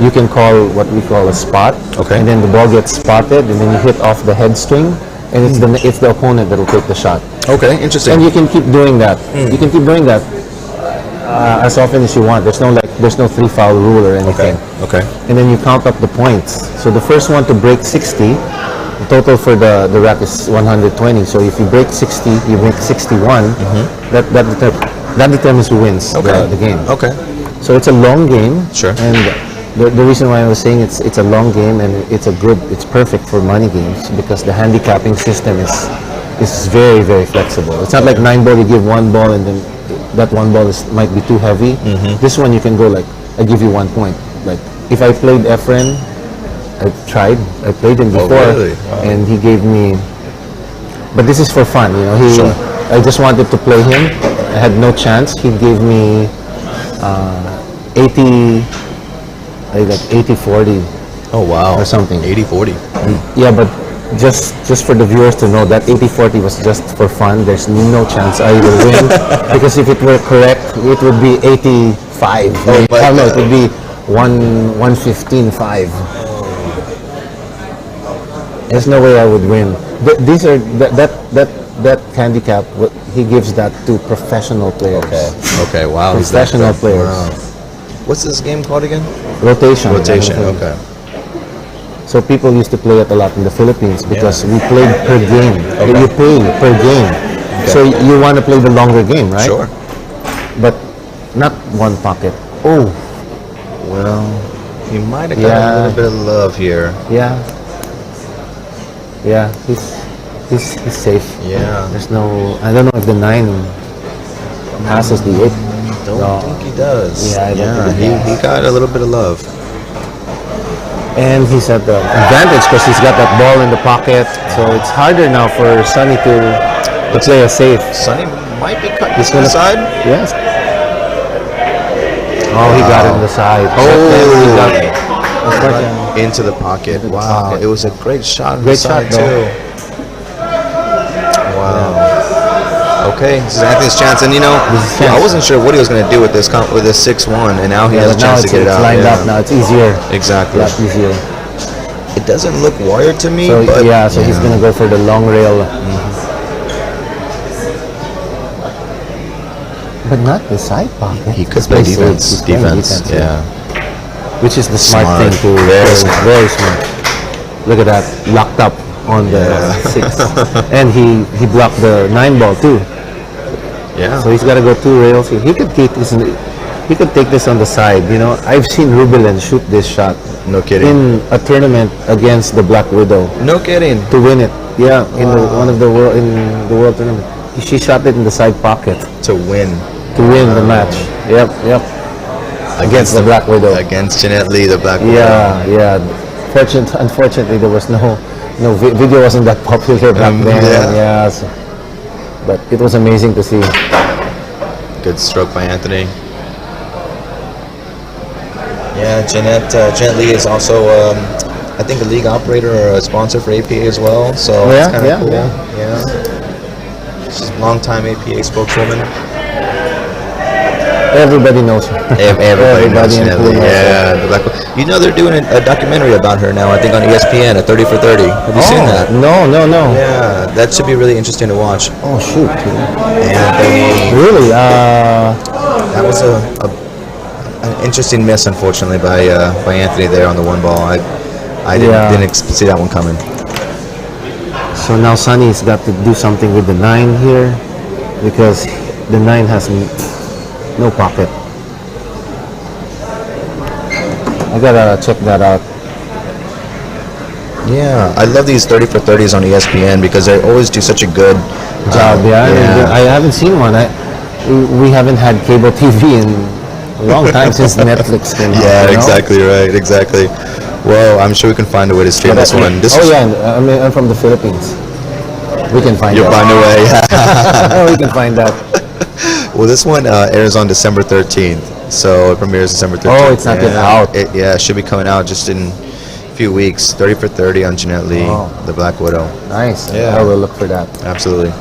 you can call what we call a spot. Okay. And then the ball gets spotted, and then you hit off the head string, and it's the opponent that will take the shot. Okay, interesting. And you can keep doing that. You can keep doing that as often as you want. There's no 3-foul rule or anything. Okay. And then you count up the points. So the first one to break 60, the total for the rack is 120. So if you break 60, you make 61. That determines who wins the game. Okay. So it's a long game. Sure. And the reason why I was saying it's a long game and it's perfect for money games because the handicapping system is very, very flexible. It's not like 9-ball, you give 1 ball and then that 1 ball might be too heavy. This one you can go like, I give you 1 point. Like if I played Efren, I played him before, really? Wow. and he gave me, but this is for fun, Sure. I just wanted to play him. I had no chance. He gave me 80-40 Oh wow. or something. 80-40. Yeah, but just for the viewers to know, that 80-40 was just for fun. There's no chance I will win because if it were correct, it would be 85. Oh, my No, it God. would be 115.5. There's no way I would win. These are that handicap. He gives that to professional players. Okay. Wow. he's that Professional good. players. Wow. What's this game called again? Rotation. Rotation. I think. Okay. So people used to play it a lot in the Philippines because we played per game. Okay. You pay per game. So you want to play the longer game, right? Sure. But not one pocket. Oh, Well, he might have got a Yeah. little bit of love here. yeah. Yeah, he's safe. Yeah. There's no, I don't know if the 9 passes the 8. Don't No. think he does. Yeah, I don't think he does. he got a little bit of love. And he's at the advantage because he's got that ball in the pocket. So it's harder now for Sonny to play a safe. Sonny might be cut He's to the gonna- side. Yes. Oh, he got it in the side. Oh. He got it. Into the pocket. Into the Wow. pocket. It was a great shot on Great the side shot, though. too. Wow. Okay, this is Anthony's chance, and This is chance. I wasn't sure what he was going to do with this 6-1, and now he has a now chance to it's, get it it's out. lined yeah. up now. It's easier. Exactly. A lot easier. It doesn't look wired to me, So but yeah, so he's gonna go for the long rail. But not the side pocket. He could He's play safe. defense. He's playing Defense. Yeah. Which is the smart, Smart. thing to Very play. smart. Very smart. Look at that, locked up on the 6, and he blocked the 9 ball too. Yeah. So he's got to go 2 rails. He could take this. He could take this on the side. I've seen Rubilen shoot this shot No kidding. in a tournament against the Black Widow No kidding. to win it. Yeah, in the world tournament. She shot it in the side pocket To win to win the match. Yep. Against the Black Widow. against Jeanette Lee, the Black Widow. Yeah. Unfortunately, there was no video wasn't that popular back then. yeah. But it was amazing to see. Good stroke by Anthony. Yeah, Jeanette Lee is also I think a league operator or a sponsor for APA as well. So Yeah, it's kind of yeah, cool. yeah. Yeah. She's a longtime APA spokeswoman. Everybody knows her. Everybody knows in Natalie. Pune knows her. Yeah, the black. You know they're doing a documentary about her now. I think on ESPN, a 30 for 30. Have you seen that? No. Yeah, that should be really interesting to watch. Oh shoot! And Really? that was an interesting miss, unfortunately, by Anthony there on the one ball. I didn't see that one coming. So now Sonny's got to do something with the 9 here because the 9 has no pocket. I gotta check that out. Yeah, I love these 30 for 30s on ESPN because they always do such a good Job, I haven't seen one. We haven't had cable TV in a long time since Netflix came out. Yeah, you know? exactly right, exactly. Well, I'm sure we can find a way to stream this one. I mean, I'm from the Philippines. We can find You'll that. find a way. We can find that. Well, this one airs on December 13th, so it premieres December 13th. Oh, it's not yet out. It should be coming out just in a few weeks. 30 for 30 on Jeanette Lee, the Black Widow. Nice. Yeah. I will look for that. Absolutely.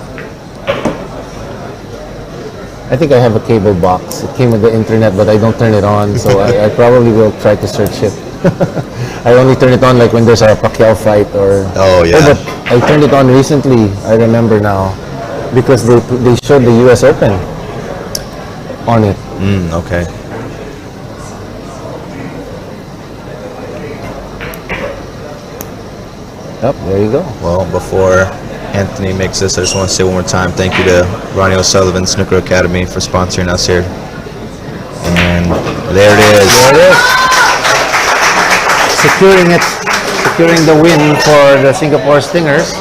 I think I have a cable box. It came with the internet, but I don't turn it on, so I probably will try to search it. I only turn it on like when there's a Pacquiao fight or. Oh, yeah. But I turned it on recently. I remember now, because they showed the U.S. Open on it. Okay. Yep, there you go. Well, before Anthony makes this, I just want to say one more time thank you to Ronnie O'Sullivan Snooker Academy for sponsoring us here. And there it is. There it is. Securing the win for the Singapore Stingers.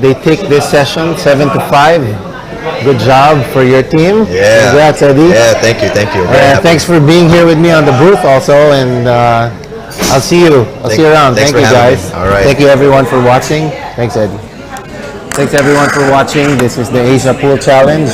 They take this session 7-5. Good job for your team. Yeah. Congrats, Eddie. Yeah, thank you. Very happy. Thanks for being here with me on the booth also, and I'll see you. I'll see you around. Thanks Thank you, for having guys. me. All right. Thank you, everyone, for watching. Thanks, Eddie. Thanks, everyone, for watching. This is the Asia Pool Challenge.